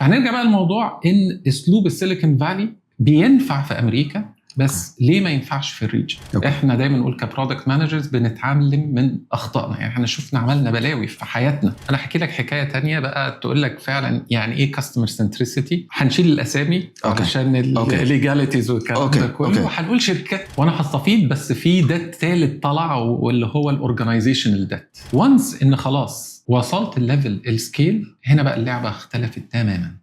فهنرجع بقى الموضوع ان اسلوب السيليكون فالي بينفع في امريكا بس ليه ما ينفعش في الريجن؟ احنا دايما نقول كبرودكت مانجرز بنتعلم من اخطائنا، يعني احنا شفنا عملنا بلاوي في حياتنا. انا هحكي لك حكايه تانية بقى تقول لك فعلا يعني ايه كاستمر سنتريسيتي. هنشيل الاسامي علشان الليجاليتيز والكلام ده كله، وهنقول شركات وانا هستفيد. بس في دات ثالث طلع واللي هو الاورجنايزيشنال دات. وانس ان خلاص وصلت الليفل السكيل، هنا بقى اللعبه اختلفت تماما.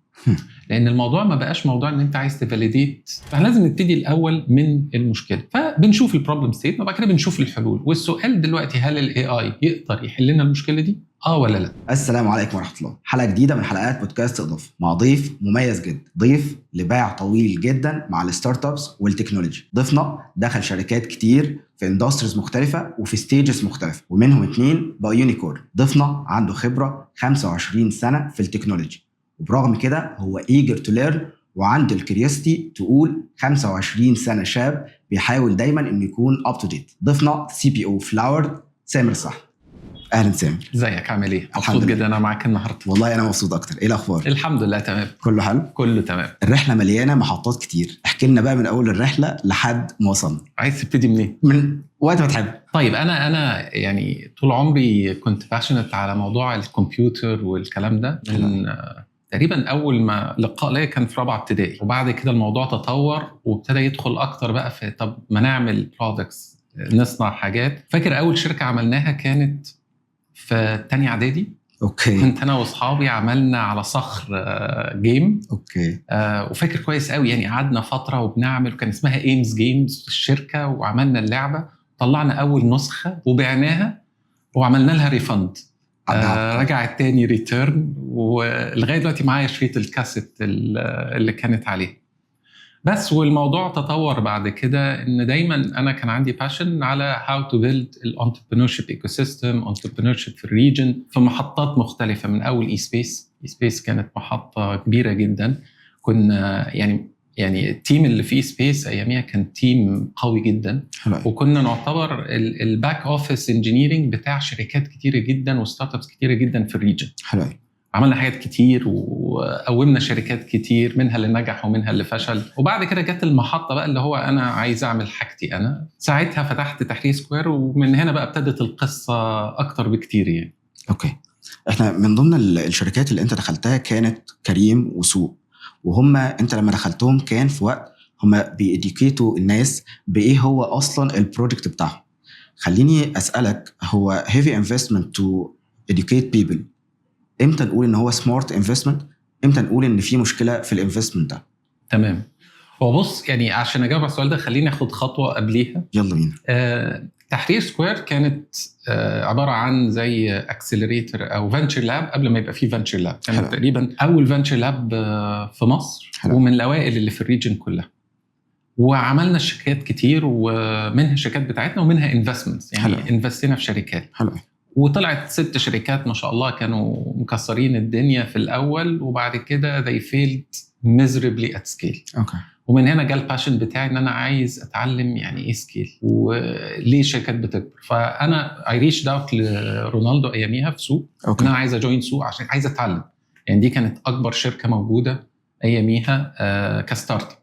لان الموضوع ما بقاش موضوع ان انت عايز تفاليديت، فلازم نبتدي الاول من المشكله. فبنشوف البروبلم ستيت وبعد كده بنشوف الحلول. والسؤال دلوقتي هل الاي اي يقدر يحل لنا المشكله دي ولا لا؟ السلام عليكم ورحمه الله. حلقه جديده من حلقات بودكاست اضافه مع ضيف مميز جدا، ضيف لباع طويل جدا مع الستارت ابس والتكنولوجي. ضيفنا دخل شركات كتير في اندستريز مختلفه وفي ستيجز مختلفه، ومنهم 2 بقى يونيكورن. ضيفنا عنده خبره 25 سنه في التكنولوجي، وبرغم كده هو eager to learn وعنده الكريوسيتي تقول 25 سنة شاب بيحاول دايما انه يكون up to date. ضيفنا CPO فلاورد سامر صح. اهلا سامر، ازيك؟ عامل ايه؟ مبسوط جدا انا معاك النهارده. والله انا مبسوط اكتر. ايه الاخبار؟ الحمد لله تمام، كله حلو، كله تمام. الرحله مليانه محطات كتير، احكي لنا بقى من اول الرحله لحد ما وصلنا. عايز تبتدي منين؟ من وقت ما تحب. طيب انا يعني طول عمري كنت باشنت على موضوع الكمبيوتر والكلام ده من تقريبا اول ما لقاء ليا كان في 4 ابتدائي، وبعد كده الموضوع تطور وابتدى يدخل اكتر بقى في طب ما نعمل برودكتس، نصنع حاجات. فاكر اول شركه عملناها كانت في تانية اعدادي. كنت انا واصحابي عملنا على صخر جيم. وفاكر كويس قوي يعني قعدنا فتره وبنعمل، وكان اسمها ايمز جيمز في الشركه، وعملنا اللعبه، طلعنا اول نسخه وبعناها وعملنا لها ريفند. رجعت تاني ريتيرن، ولغايه دلوقتي معايا شريط الكاسيت اللي كانت عليه. بس والموضوع تطور بعد كده ان دايما انا كان عندي باشن على هاو تو بيلد الانتربرينورشيب ايكو سيستم، انتربرينورشيب في الريجن، في محطات مختلفه. من اول اي سبيس كانت محطه كبيره جدا. كنا يعني التيم اللي في سبيس اياميها كان تيم قوي جدا. وكنا نعتبر الباك اوفيس انجينيرنج بتاع شركات كتيره جدا وستارت ابس كتيره جدا في الريجن. عملنا حاجات كتير وقومنا شركات كتير، منها اللي نجح ومنها اللي فشل. وبعد كده جت المحطه بقى اللي هو انا عايز اعمل حاجتي انا. ساعتها فتحت تحرير سكوير، ومن هنا بقى ابتدت القصه اكتر بكتير يعني. احنا من ضمن الشركات اللي انت دخلتها كانت كريم وسوق، وهم انت لما دخلتهم كان في وقت هم بيديكيتوا الناس بايه هو اصلا البروجكت بتاعهم. خليني اسالك، هو heavy investment to educate people، امتى نقول ان هو smart investment؟ امتى نقول ان في مشكله في الانفستمنت ده؟ تمام. هو بص، يعني عشان اجاوب على السؤال ده خليني اخد خطوه قبليها. يلا بينا. تحرير سكوير كانت عباره عن زي اكسلريتور او فنتشر لاب قبل ما يبقى فيه فنتشر لاب. كانت تقريبا اول فنتشر لاب في مصر. ومن الاوائل اللي في الريجن كلها. وعملنا شركات كتير، ومنها الشركات بتاعتنا ومنها انفستمنتس، يعني انفستينا في شركات. وطلعت 6 شركات ما شاء الله كانوا مكسرين الدنيا في الاول، وبعد كده they failed miserably at scale. ومن هنا جاء الباشن بتاعي ان انا عايز اتعلم يعني ايه سكيل وليه الشركات بتكبر. فانا I reached out لرونالدو اياميها في سوق ان انا عايز اجوين سوق عشان عايز اتعلم. يعني دي كانت اكبر شركه موجوده اياميها كستارت.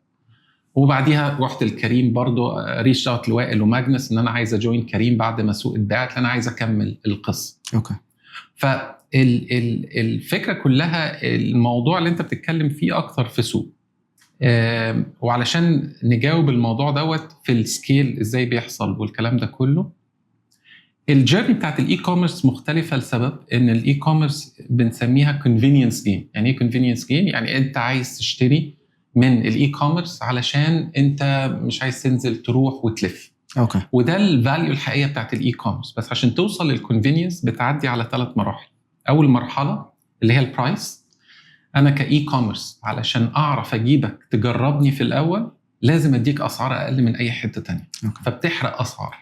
وبعديها رحت الكريم برضو، ريش اوت لوائل وماجنس ان انا عايز اجوين كريم بعد ما سوق اتباعت، انا عايز اكمل القصه. فالفكره كلها الموضوع اللي انت بتتكلم فيه اكتر في سوق. وعلشان نجاوب الموضوع دوت في السكيل ازاي بيحصل والكلام ده كله، الجيرني بتاعت الاي كوميرس مختلفه لسبب ان الاي كوميرس بنسميها كونفينينس جيم. يعني ايه كونفينينس جيم؟ يعني انت عايز تشتري من الاي كوميرس علشان انت مش عايز تنزل تروح وتلف. وده الفاليو الحقيقيه بتاعت الاي كوميرس. بس عشان توصل للكونفينينس بتعدي على 3 مراحل. اول مرحله اللي هي البرايس. انا كاي كوميرس علشان اعرف اجيبك تجربني في الاول لازم اديك اسعار اقل من اي حته تانية. فبتحرق اسعار،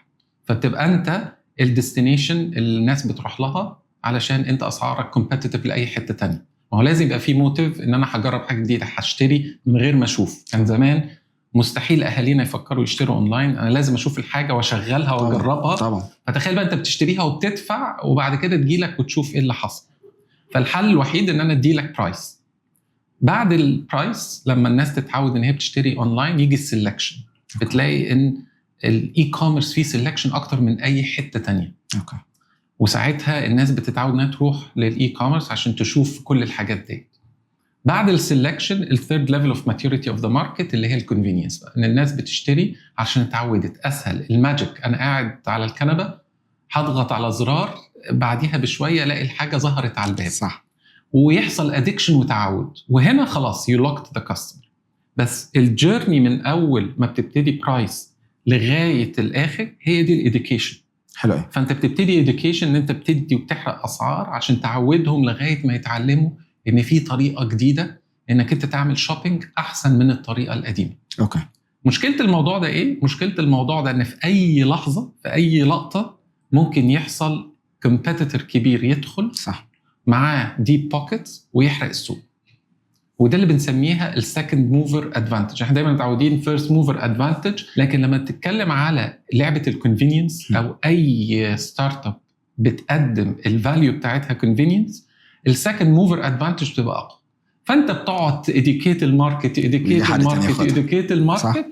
فبتبقى انت الديستنيشن اللي الناس بتروح لها علشان انت اسعارك كومبيتيتيف لاي حته تانية. ما هو لازم يبقى في موتيف ان انا هجرب حاجه جديده، هشتري من غير ما اشوف. كان زمان مستحيل اهالينا يفكروا يشتروا اونلاين، انا لازم اشوف الحاجه واشغلها واجربها. طبعا. فتخيل بقى انت بتشتريها وبتدفع وبعد كده تجيلك وتشوف ايه اللي حصل. فالحل الوحيد ان انا اديلك برايس. بعد البرايس لما الناس تتعود ان هي بتشتري اونلاين يجي السلكشن. بتلاقي ان الاي كوميرس فيه سلكشن اكتر من اي حته تانية. اوكي. وساعتها الناس بتتعود انها تروح للاي كوميرس عشان تشوف كل الحاجات دي. بعد السلكشن الثيرد ليفل اوف ماتيوريتي اوف ذا ماركت اللي هي الكونفينينس بقى، ان الناس بتشتري عشان اتعودت اسهل. الماجيك انا قاعد على الكنبه هضغط على زرار بعديها بشويه الاقي الحاجه ظهرت على الباب. صح. ويحصل ادكشن وتعود، وهنا خلاص يو لوكت ذا كاستمر. بس الجيرني من اول ما بتبتدي برايس لغايه الاخر هي دي الاديوكيشن. حلو. فانت بتبتدي اديوكيشن ان انت بتدي وبتحرق اسعار عشان تعودهم لغايه ما يتعلموا ان في طريقه جديده انك انت تعمل شوبينج احسن من الطريقه القديمه. اوكي. مشكله الموضوع ده ايه؟ مشكله الموضوع ده ان في اي لحظه في اي لقطه ممكن يحصل كومبيتيتور كبير يدخل صح معاه ديب بوكيتس ويحرق السوق. وده اللي بنسميها السكند موفر ادفانتج. احنا دايما متعودين فيرست موفر ادفانتج، لكن لما تتكلم على لعبه الكونفينينس او اي ستارت اب بتقدم الفاليو بتاعتها كونفينينس، السكند موفر ادفانتج بتبقى اقوى. فانت بتقعد تيديكيت الماركت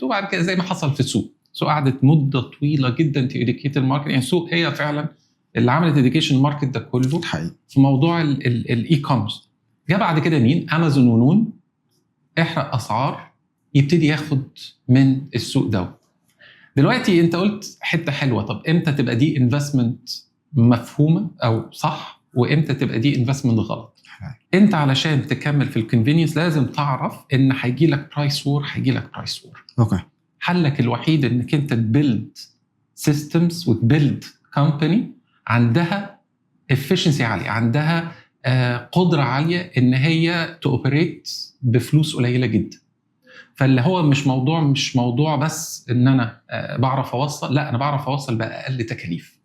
وبعد كده زي ما حصل في السوق. سوق قعدت مده طويله جدا تيديكيت الماركت. يعني السوق هي فعلا اللي عملت اديوكيشن ماركت ده كله حقيقي. في موضوع الاي كوميرس. جاء بعد كده مين؟ امازون ونون. احرق اسعار يبتدي ياخد من السوق ده. دلوقتي انت قلت حته حلوه، طب امتى تبقى دي انفستمنت مفهومه او صح وامتى تبقى دي انفستمنت غلط؟ انت علشان تكمل في الكونفينينس لازم تعرف ان هيجي لك برايس وور. اوكي. حلك الوحيد انك انت تبيلد سيستمز وتبيلد كومباني عندها efficiency عاليه، عندها قدره عاليه ان هي تأوبريت بفلوس قليله جدا. فاللي هو مش موضوع بس ان انا بعرف اوصل، لا انا بعرف اوصل باقل تكاليف.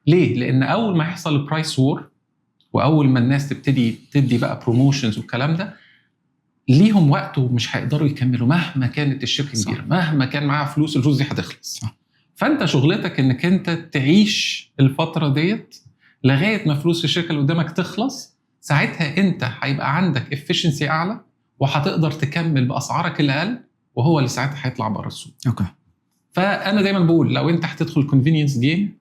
ليه؟ لان اول ما يحصل البرايس وور واول ما الناس تبتدي تدي بقى بروموشنز والكلام ده، ليهم وقت ومش هيقدروا يكملوا مهما كانت الشركه كبيره، مهما كان معاها فلوس الفلوس دي هتخلص. فانت شغلتك انك انت تعيش الفتره ديت لغايه ما فلوس الشركه اللي قدامك تخلص. ساعتها انت هيبقى عندك efficiency اعلى وهتقدر تكمل باسعارك الاقل، وهو اللي ساعتها هيطلع بره السوق. اوكي. فانا دايما بقول لو انت هتدخل كونفينينس جيم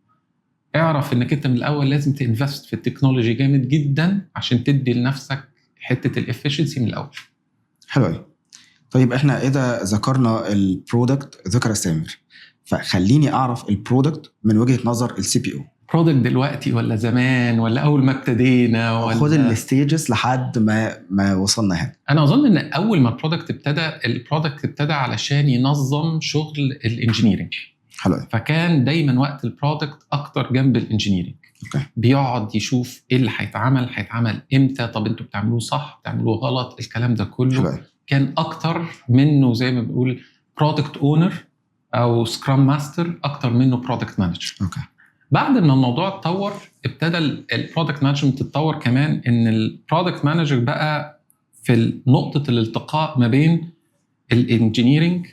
اعرف انك انت من الاول لازم تنفست في التكنولوجي جامد جدا عشان تدي لنفسك حته الافشنسي من الاول. حلو. طيب احنا اذا ذكرنا البرودكت ذكر سامر، فخليني اعرف البرودكت من وجهه نظر السي بي او. برودكت دلوقتي ولا زمان ولا اول ما ابتدينا ولا خد الستيجز لحد ما وصلنا هنا. انا اظن ان اول ما البرودكت ابتدى علشان ينظم شغل الانجينيرنج. حلو. فكان دايما وقت البرودكت اكتر جنب الانجينيرنج. اوكي. بيقعد يشوف ايه اللي هيتعمل امتى، طب انتوا بتعملوه صح بتعملوه غلط، الكلام ده كله. حلو. كان اكتر منه زي ما بنقول برودكت اونر او سكرام ماستر اكتر منه برودكت مانجر. اوكي. بعد ما الموضوع اتطور ابتدى البرودكت مانجمنت تتطور كمان، ان البرودكت مانجر بقى في نقطه الالتقاء ما بين الانجينيرنج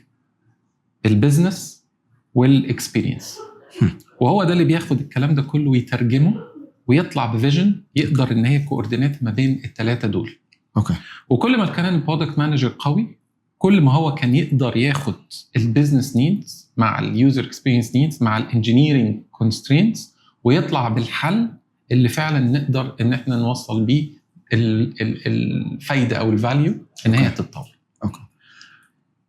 البيزنس والاكسبيرينس. وهو ده اللي بياخد الكلام ده كله ويترجمه ويطلع بفيجن يقدر ان هي كوردينيت ما بين الثلاثه دول. اوكي. وكل ما كان البرودكت مانجر قوي كل ما هو كان يقدر ياخد البيزنس نيدز مع اليوزر اكسبيرينس نيدز مع الانجينيرنج كونسترينتس ويطلع بالحل اللي فعلا نقدر ان احنا نوصل بيه الفايده او الفاليو ان هي تتطور. اوكي.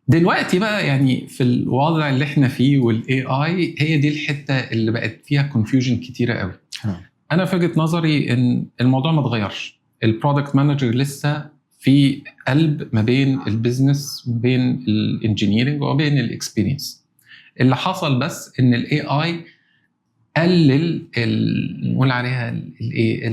دلوقتي بقى يعني في الوضع اللي احنا فيه والاي اي هي دي الحته اللي بقت فيها كونفيوجن كتيره قوي. انا في وجهه نظري ان الموضوع ما اتغيرش. البرودكت مانجر لسه في قلب ما بين البيزنس وبين الانجينيرنج وبين الاكسبيرينس. اللي حصل بس ان الاي اي قلل نقول عليها الايه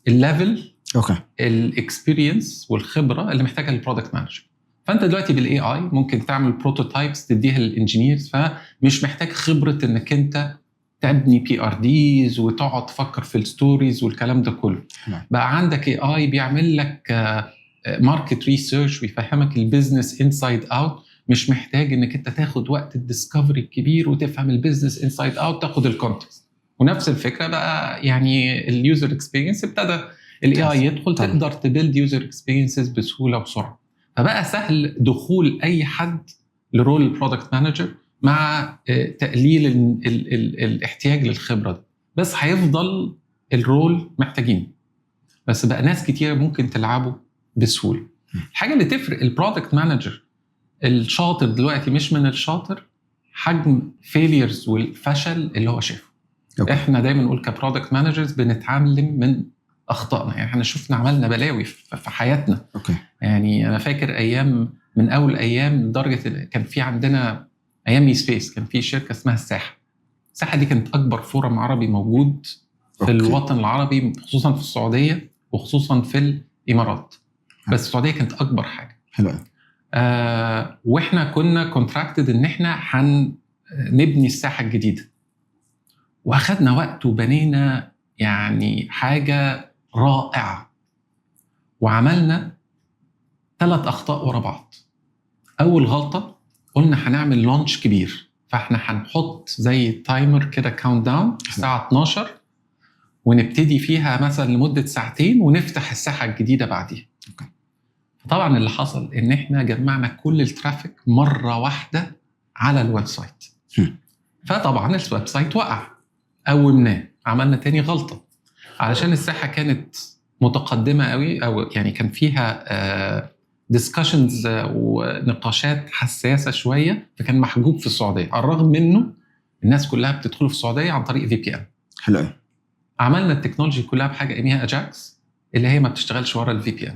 الليفل اوكي الاكسبيرينس والخبره اللي محتاجها البرودكت مانجر. فانت دلوقتي بالاي اي ممكن تعمل بروتوتايبس تديها للانجينيرز، فمش محتاج خبره انك انت تبني بي ار ديز وتقعد تفكر في الستوريز والكلام ده كله. بقى عندك اي اي بيعمل لك ماركت ريسيرش ويفهمك البيزنس انسايد اوت. مش محتاج انك انت تاخد وقت الديسكفري الكبير وتفهم البيزنس انسايد اوت، تاخد الكونتكست. ونفس الفكره بقى يعني اليوزر اكسبيرينس ابتدى الاي اي يدخل طبعا. تقدر تبيلد يوزر اكسبيرينسز بسهوله وسرعه. فبقى سهل دخول اي حد لرول البرودكت مانجر مع تقليل الاحتياج للخبره دي. بس هيفضل الرول محتاجين، بس بقى ناس كتير ممكن تلعبه بسهوله. الحاجه اللي تفرق البرودكت مانجر الشاطر دلوقتي مش من الشاطر حجم فيليرز والفشل اللي هو شافه. احنا دايما نقول كبرودكت مانجرز بنتعلم من اخطائنا. يعني احنا شفنا عملنا بلاوي في حياتنا. يعني انا فاكر ايام من اول ايام لدرجه كان في عندنا ايام مي سبيس كان في شركه اسمها الساحه دي كانت اكبر فورم عربي موجود في الوطن العربي، خصوصا في السعوديه وخصوصا في الامارات. بس السعوديه كانت اكبر حاجه. حلو. واحنا كنا كونتراكتد ان احنا هنبني الساحه الجديده، واخدنا وقت وبنينا يعني حاجه رائعه، وعملنا 3 اخطاء ورا بعض. اول غلطه قلنا هنعمل لونش كبير، فاحنا هنحط زي تايمر كده كاونت داون الساعه 12 ونبتدي فيها مثلا لمده ساعتين ونفتح الساحه الجديده بعديها. طبعا اللي حصل ان احنا جمعنا كل الترافيك مره واحده على الويب سايت، فطبعا الويب سايت وقع. قومناه، عملنا تاني غلطه علشان الساحه كانت متقدمه قوي، او يعني كان فيها ديسكشنز ونقاشات حساسه شويه، فكان محجوب في السعوديه. على الرغم منه الناس كلها بتدخل في السعوديه عن طريق VPN. حلو. عملنا التكنولوجي كلها بحاجه اسمها اجاكس اللي هي ما بتشتغلش ورا الVPN.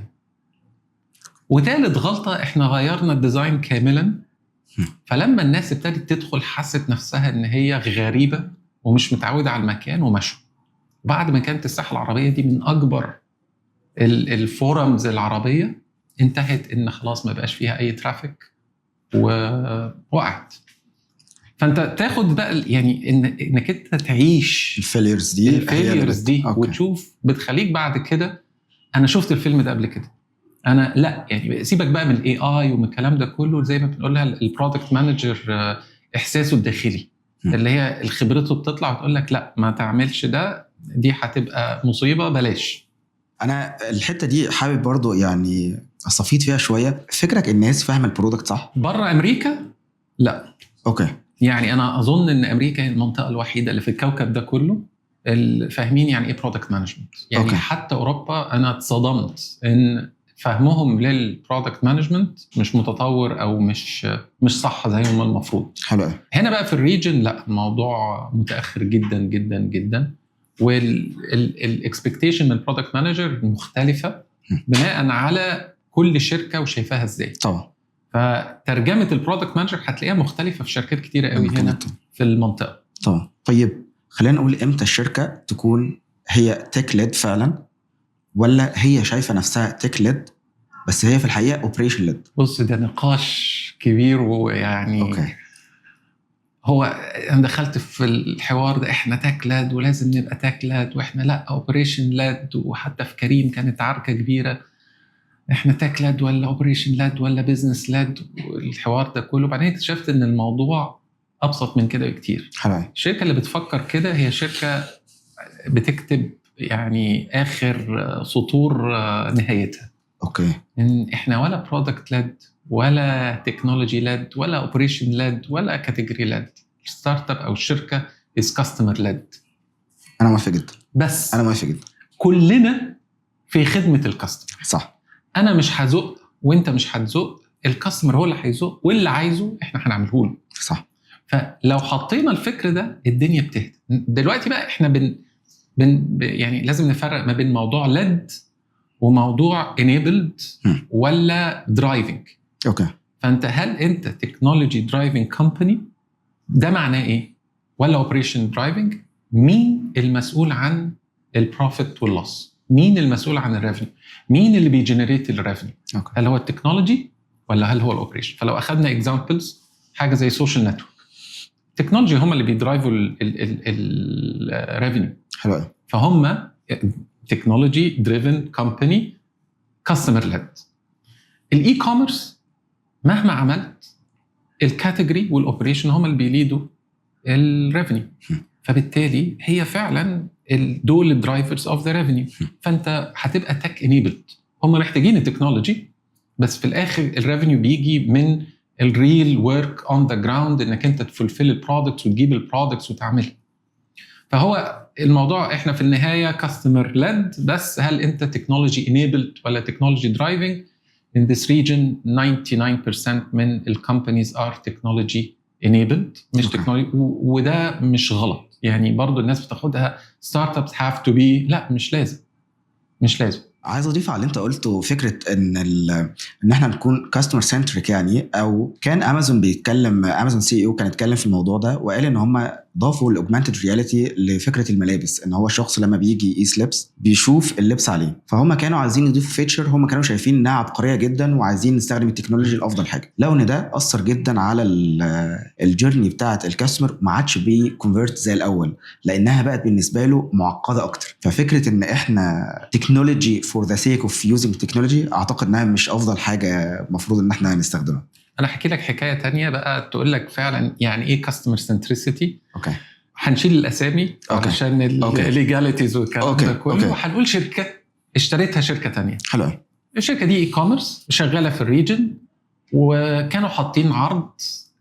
وثالث غلطه احنا غيرنا الديزاين كاملا، فلما الناس ابتدت تدخل حست نفسها ان هي غريبه ومش متعوده على المكان ومشوا. بعد ما كانت الساحه العربيه دي من اكبر الفورمز العربيه، انتهت ان خلاص ما بقاش فيها اي ترافيك ووقعت. فانت تاخد بقى يعني انك انت تعيش الفيليرز دي وتشوف بتخليك بعد كده. انا شفت الفيلم ده قبل كده، انا لا يعني سيبك بقى من الاي اي ومن الكلام ده كله، زي ما بنقولها البرودكت مانجر احساسه الداخلي اللي هي خبرته بتطلع وتقول لك لا ما تعملش ده، دي هتبقى مصيبه بلاش. انا الحته دي حابب برضو يعني استفيد فيها شويه. فكرك الناس فاهمه البرودكت صح بره امريكا؟ لا. يعني انا اظن ان امريكا هي المنطقه الوحيده اللي في الكوكب ده كله اللي فاهمين يعني ايه برودكت مانجمنت. يعني حتى اوروبا انا اتصدمت ان فهمهم للبرودكت مانجمنت مش متطور او مش صح زي ما المفروض. حلو. هنا بقى في الريجن لا، الموضوع متاخر جدا جدا جدا، والاكسبكتيشن من البرودكت مانجر مختلفه بناء على كل شركه وشايفاها ازاي. طبعا. فترجمه البرودكت مانجر هتلاقيها مختلفه في شركات كتيره قوي هنا في المنطقه. طبعا. طيب خلينا نقول امتى الشركه تكون هي تك ليد فعلا، ولا هي شايفه نفسها تك ليد بس هي في الحقيقه اوبريشن ليد؟ بص ده نقاش كبير، ويعني هو انا دخلت في الحوار ده، احنا تك ليد ولازم نبقى تك ليد، واحنا لا اوبريشن ليد. وحتى في كريم كانت عركه كبيره، احنا تك ليد ولا اوبريشن ليد ولا بزنس ليد، والحوار ده كله. بعدين اكتشفت ان الموضوع ابسط من كده بكتير. الشركه اللي بتفكر كده هي شركه بتكتب يعني اخر سطور نهايتها. ان احنا ولا برودكت ليد ولا تكنولوجي ليد ولا اوبريشن ليد ولا كاتيجوري ليد. الستارت اب او الشركه از كاستمر ليد. انا موافق جدا. بس انا موافق جدا. كلنا في خدمه الكاستمر. صح. انا مش هزق وانت مش هتزق، الكاستمر هو اللي هيزق، واللي عايزه احنا هنعمله له. صح. فلو حطينا الفكر ده الدنيا بتهدى. دلوقتي بقى احنا يعني لازم نفرق ما بين موضوع ليد وموضوع enabled ولا driving. فانت هل انت technology driving company ده معناه ايه؟ ولا operation driving؟ مين المسؤول عن البروفيت واللوس؟ مين المسؤول عن الريفنيو؟ مين اللي بيجنريت الريفنيو؟ هل هو التكنولوجي ولا هل هو الاوبريشن؟ فلو اخذنا اكزامبلز حاجه زي سوشيال نتورك، التكنولوجي هم اللي بيدرايفوا الريفنيو. حلو. فهم تكنولوجي دريفن كومباني كاستمر ليد. الاي كوميرس مهما عملت الكاتيجوري والاوبريشن هم اللي بيليدوا الريفنيو. فبالتالي هي فعلا دول الدرايفرز اوف ذا ريفينيو. فانت هتبقى تك انيبلد. هم محتاجين التكنولوجي، بس في الاخر الريفينيو بيجي من الريل ورك اون ذا جراوند، انك انت تفولفيل البرودكتس وتجيب البرودكتس وتعملها. فهو الموضوع احنا في النهايه كاستمر ليد، بس هل انت تكنولوجي انيبلد ولا تكنولوجي درايفنج؟ in this region 99% من الكومبانيز ار تكنولوجي enabled مش تكنولوجي، وده مش غلط. يعني برضو الناس بتاخدها ستارت ابس هاف تو بي، لا مش لازم. عايز اضيف على اللي انت قلته فكره ان احنا نكون كاستمر سنتريك. يعني او كان امازون سي او كان اتكلم في الموضوع ده وقال ان هم ضافوا الاوجمانتد رياليتي لفكره الملابس، ان هو الشخص لما بيجي يقيس لبس بيشوف اللبس عليه. فهم كانوا عايزين يضيفوا فيتشر هم كانوا شايفين انها عبقريه جدا وعايزين نستخدم التكنولوجي لافضل حاجه. لو ان ده اثر جدا على الجيرني بتاعه الكاستمر، ما عادش بيكونفيرت زي الاول لانها بقت بالنسبه له معقده اكتر. ففكره ان احنا تكنولوجي for the sake of using technology اعتقد انها مش افضل حاجه المفروض ان احنا نستخدمها. انا هحكي لك حكايه تانية بقى تقول لك فعلا يعني ايه كاستمر سنتريسيتي. اوكي، هنشيل الاسامي علشان الليجاليتيز والكلام ده كله، وهنقول شركه اشتريتها شركه تانية. حلو. الشركه دي اي كوميرس شغاله في الريجن، وكانوا حاطين عرض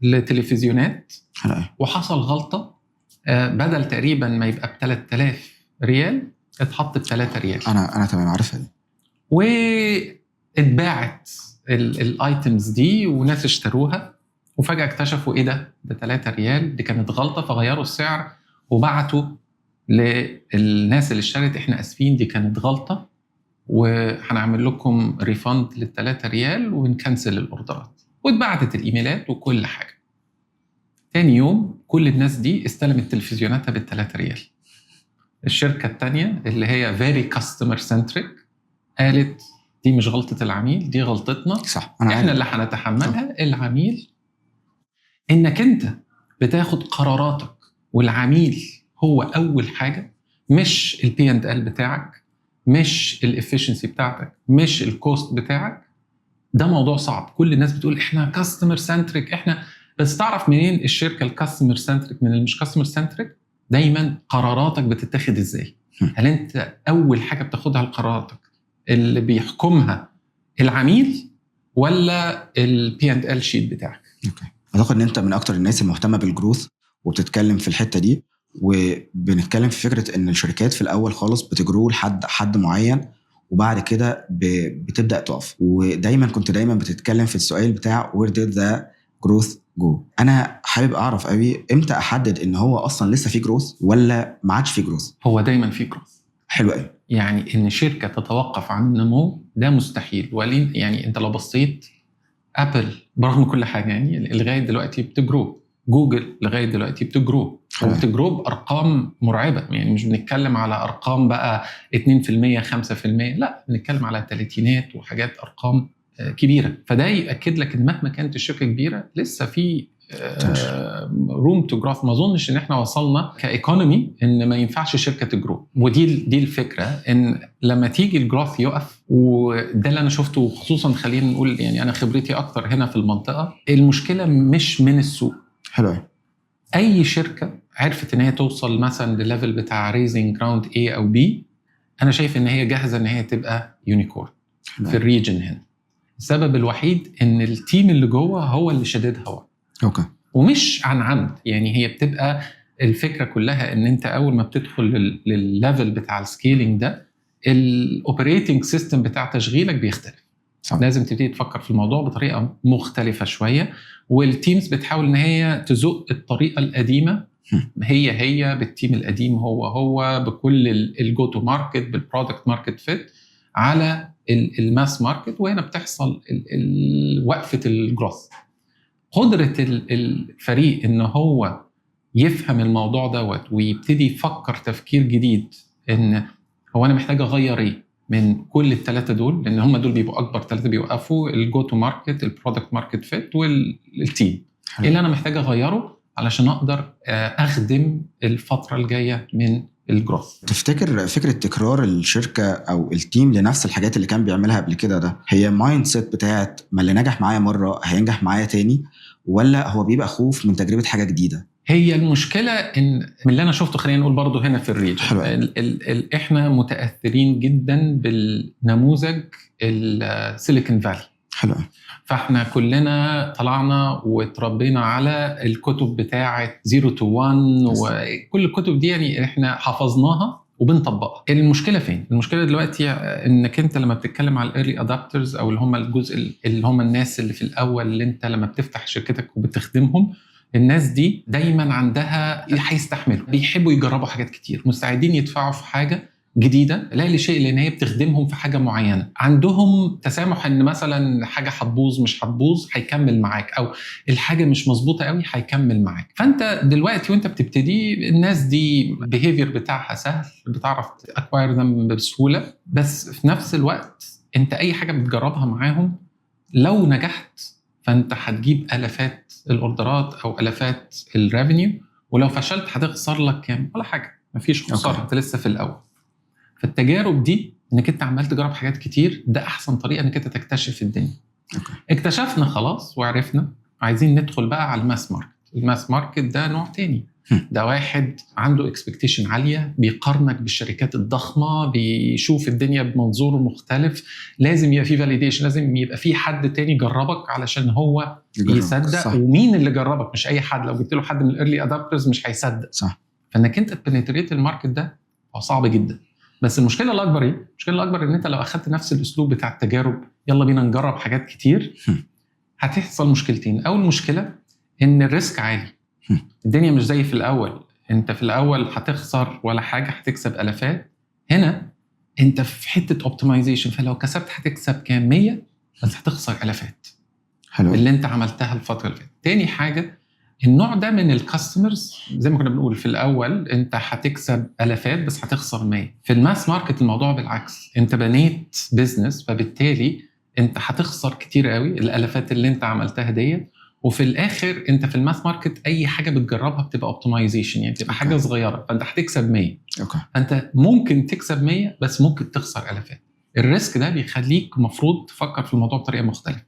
لتلفزيونات. حلو. وحصل غلطه، بدل تقريبا ما يبقى ب 3000 ريال اتحط ب 3 ريال. انا تمام عارفها دي. واتباعت الايتمز دي وناس اشتروها، وفجأة اكتشفوا ايه ده 3 ريال، دي كانت غلطة، فغيروا السعر وبعتوا للناس اللي اشترت احنا اسفين دي كانت غلطة، وهنعمل لكم ريفاند لل3 ريال ونكنسل الاوردرات. واتبعتت الايميلات وكل حاجة. تاني يوم كل الناس دي استلمت تلفزيوناتها ب3 ريال. الشركة التانية اللي هي very customer centric قالت دي مش غلطة العميل، دي غلطتنا. صح. احنا اللي هنتحملها. العميل انك انت بتاخد قراراتك والعميل هو اول حاجة، مش البي اند ال بتاعك، مش الافيشنسي بتاعتك، مش الكوست بتاعك. ده موضوع صعب. كل الناس بتقول احنا كاستمر سنتريك، احنا بس تعرف منين الشركة الكاستمر سنتريك من اللي مش كاستمر سنتريك؟ دايما قراراتك بتتخذ ازاي. هل انت اول حاجة بتاخدها قراراتك اللي بيحكمها العميل ولا البي اند ال شيت بتاعك؟ اوكي. اعتقد ان انت من اكتر الناس المهتمه بالجروث وبتتكلم في الحته دي، وبنتكلم في فكره ان الشركات في الاول خالص بتجرو لحد حد معين وبعد كده بتبدا تقف. ودايما كنت بتتكلم في السؤال بتاع where did the growth go. انا حابب اعرف قوي امتى احدد ان هو اصلا لسه في جروث ولا ما عادش في جروث. هو دايما في جروث. حلو قوي. يعني ان شركه تتوقف عن النمو ده مستحيل. يعني انت لو بصيت ابل برغم كل حاجه يعني لغايه دلوقتي بتجرو، جوجل لغايه دلوقتي بتجرو، وبتجرو بارقام مرعبه. يعني مش بنتكلم على ارقام بقى 2% 5%، لا بنتكلم على 30 وحاجات، ارقام كبيره. فده ياكد لك ان مهما كانت الشركه كبيره لسه في روم تو جروث. ما اظنش ان احنا وصلنا كايكونومي ان ما ينفعش شركه تجرو. ودي الفكره، ان لما تيجي الجروث يقف. وده اللي انا شفته، خصوصا خلينا نقول يعني انا خبرتي اكتر هنا في المنطقه. المشكله مش من السوق. حلو. اي شركه عرفت ان هي توصل مثلا لليفل بتاع ريزنج جراوند A او B، انا شايف ان هي جاهزه ان هي تبقى يونيكورن في الريجن هنا. السبب الوحيد ان التيم اللي جوه هو اللي شددها ورا. اوكي. ومش عن عمد. يعني هي بتبقى الفكره كلها ان انت اول ما بتدخل للليفل بتاع السكيلينج ده، الاوبريتنج سيستم بتاع تشغيلك بيختلف. صح. لازم تبتدي تفكر في الموضوع بطريقه مختلفه شويه. والتيمز بتحاول ان هي تزق الطريقه القديمه هي بالتيم القديم، هو بكل الجو تو ماركت، بالبرودكت ماركت فيت على الماس ماركت. وهنا بتحصل وقفه الجروث. قدرة الفريق ان هو يفهم الموضوع دوت ويبتدي يفكر تفكير جديد، ان هو انا محتاج اغير ايه من كل ال3 دول، لان هم دول بيبقوا اكبر 3 بيوقفوا: الجو تو ماركت، البرودكت ماركت فيت، والتيم. ايه اللي انا محتاج اغيره علشان اقدر اخدم الفترة الجاية من الجروث؟ تفتكر فكرة تكرار الشركة أو التيم لنفس الحاجات اللي كان بيعملها قبل كده ده هي مايند سيت بتاعت ما اللي نجح معايا مرة هينجح معايا تاني، ولا هو بيبقى خوف من تجربة حاجة جديدة؟ هي المشكله ان من اللي انا شفته، خلينا نقول برضو هنا في الريجن حلو. احنا متاثرين جدا بالنموذج السيليكون فالي. حلو. فاحنا كلنا طلعنا وتربينا على الكتب بتاعه 0 to 1 وكل الكتب دي يعني احنا حفظناها وبنطبقها. المشكله فين؟ المشكله دلوقتي انك انت لما بتتكلم على الايرلي ادابترز او اللي هم الجزء اللي هم الناس اللي في الاول، اللي انت لما بتفتح شركتك وبتخدمهم، الناس دي دايما عندها هيستحملوا، بيحبوا يجربوا حاجات كتير، مستعدين يدفعوا في حاجه جديده لا لشيء، لان هي بتخدمهم في حاجه معينه. عندهم تسامح ان مثلا حاجه هتبوظ مش هتبوظ، هيكمل معاك، او الحاجه مش مظبوطه قوي هيكمل معاك. فانت دلوقتي وانت بتبتدي، الناس دي البيهيفير بتاعها سهل، بتعرف تاكواير ذم بسهوله، بس في نفس الوقت انت اي حاجه بتجربها معاهم لو نجحت فانت هتجيب الافات الاوردرات او الافات الريفينيو، ولو فشلت هتخسر لك كام؟ ولا حاجه، مفيش خساره، انت لسه في الاول. فالتجارب دي انك انت عمال تجرب حاجات كتير، ده احسن طريقه انك انت تكتشف الدنيا. اكتشفنا خلاص وعرفنا، عايزين ندخل بقى على الماس ماركت. الماس ماركت ده نوع تاني، ده واحد عنده اكسبكتيشن عاليه، بيقارنك بالشركات الضخمه، بيشوف الدنيا بمنظور مختلف، لازم يبقى في فاليديشن، لازم يبقى في حد تاني جربك علشان هو يصدق. صح. ومين اللي جربك؟ مش اي حد، لو جبت له حد من الايرلي ادابترز مش هيصدق. صح. فانك انت تبنتريت الماركت ده هو صعب جدا. بس المشكله الاكبر ايه؟ المشكله الاكبر ان انت لو اخدت نفس الاسلوب بتاع التجارب، يلا بينا نجرب حاجات كتير، هتحصل مشكلتين. اول مشكله ان الريسك عالي، الدنيا مش زي في الاول، انت في الاول هتخسر ولا حاجه، هتكسب الافات. هنا انت في حته اوبتمايزيشن، فلو كسبت هتكسب كام؟ 100، بس هتخسر الافات. حلو. اللي انت عملتها الفتره اللي فاتت. تاني حاجه، النوع ده من الكاستمرز زي ما كنا بنقول في الاول، انت هتكسب الافات بس هتخسر 100. في الماس ماركت الموضوع بالعكس، انت بنيت بيزنس، فبالتالي انت هتخسر كتير قوي الالافات اللي انت عملتها دي، وفي الاخر انت في الماس ماركت اي حاجه بتجربها بتبقى اوبتمايزيشن، يعني بتبقى حاجه صغيره، فانت هتكسب 100. فانت ممكن تكسب 100 بس ممكن تخسر الافات. الريسك ده بيخليك مفروض تفكر في الموضوع بطريقه مختلفه.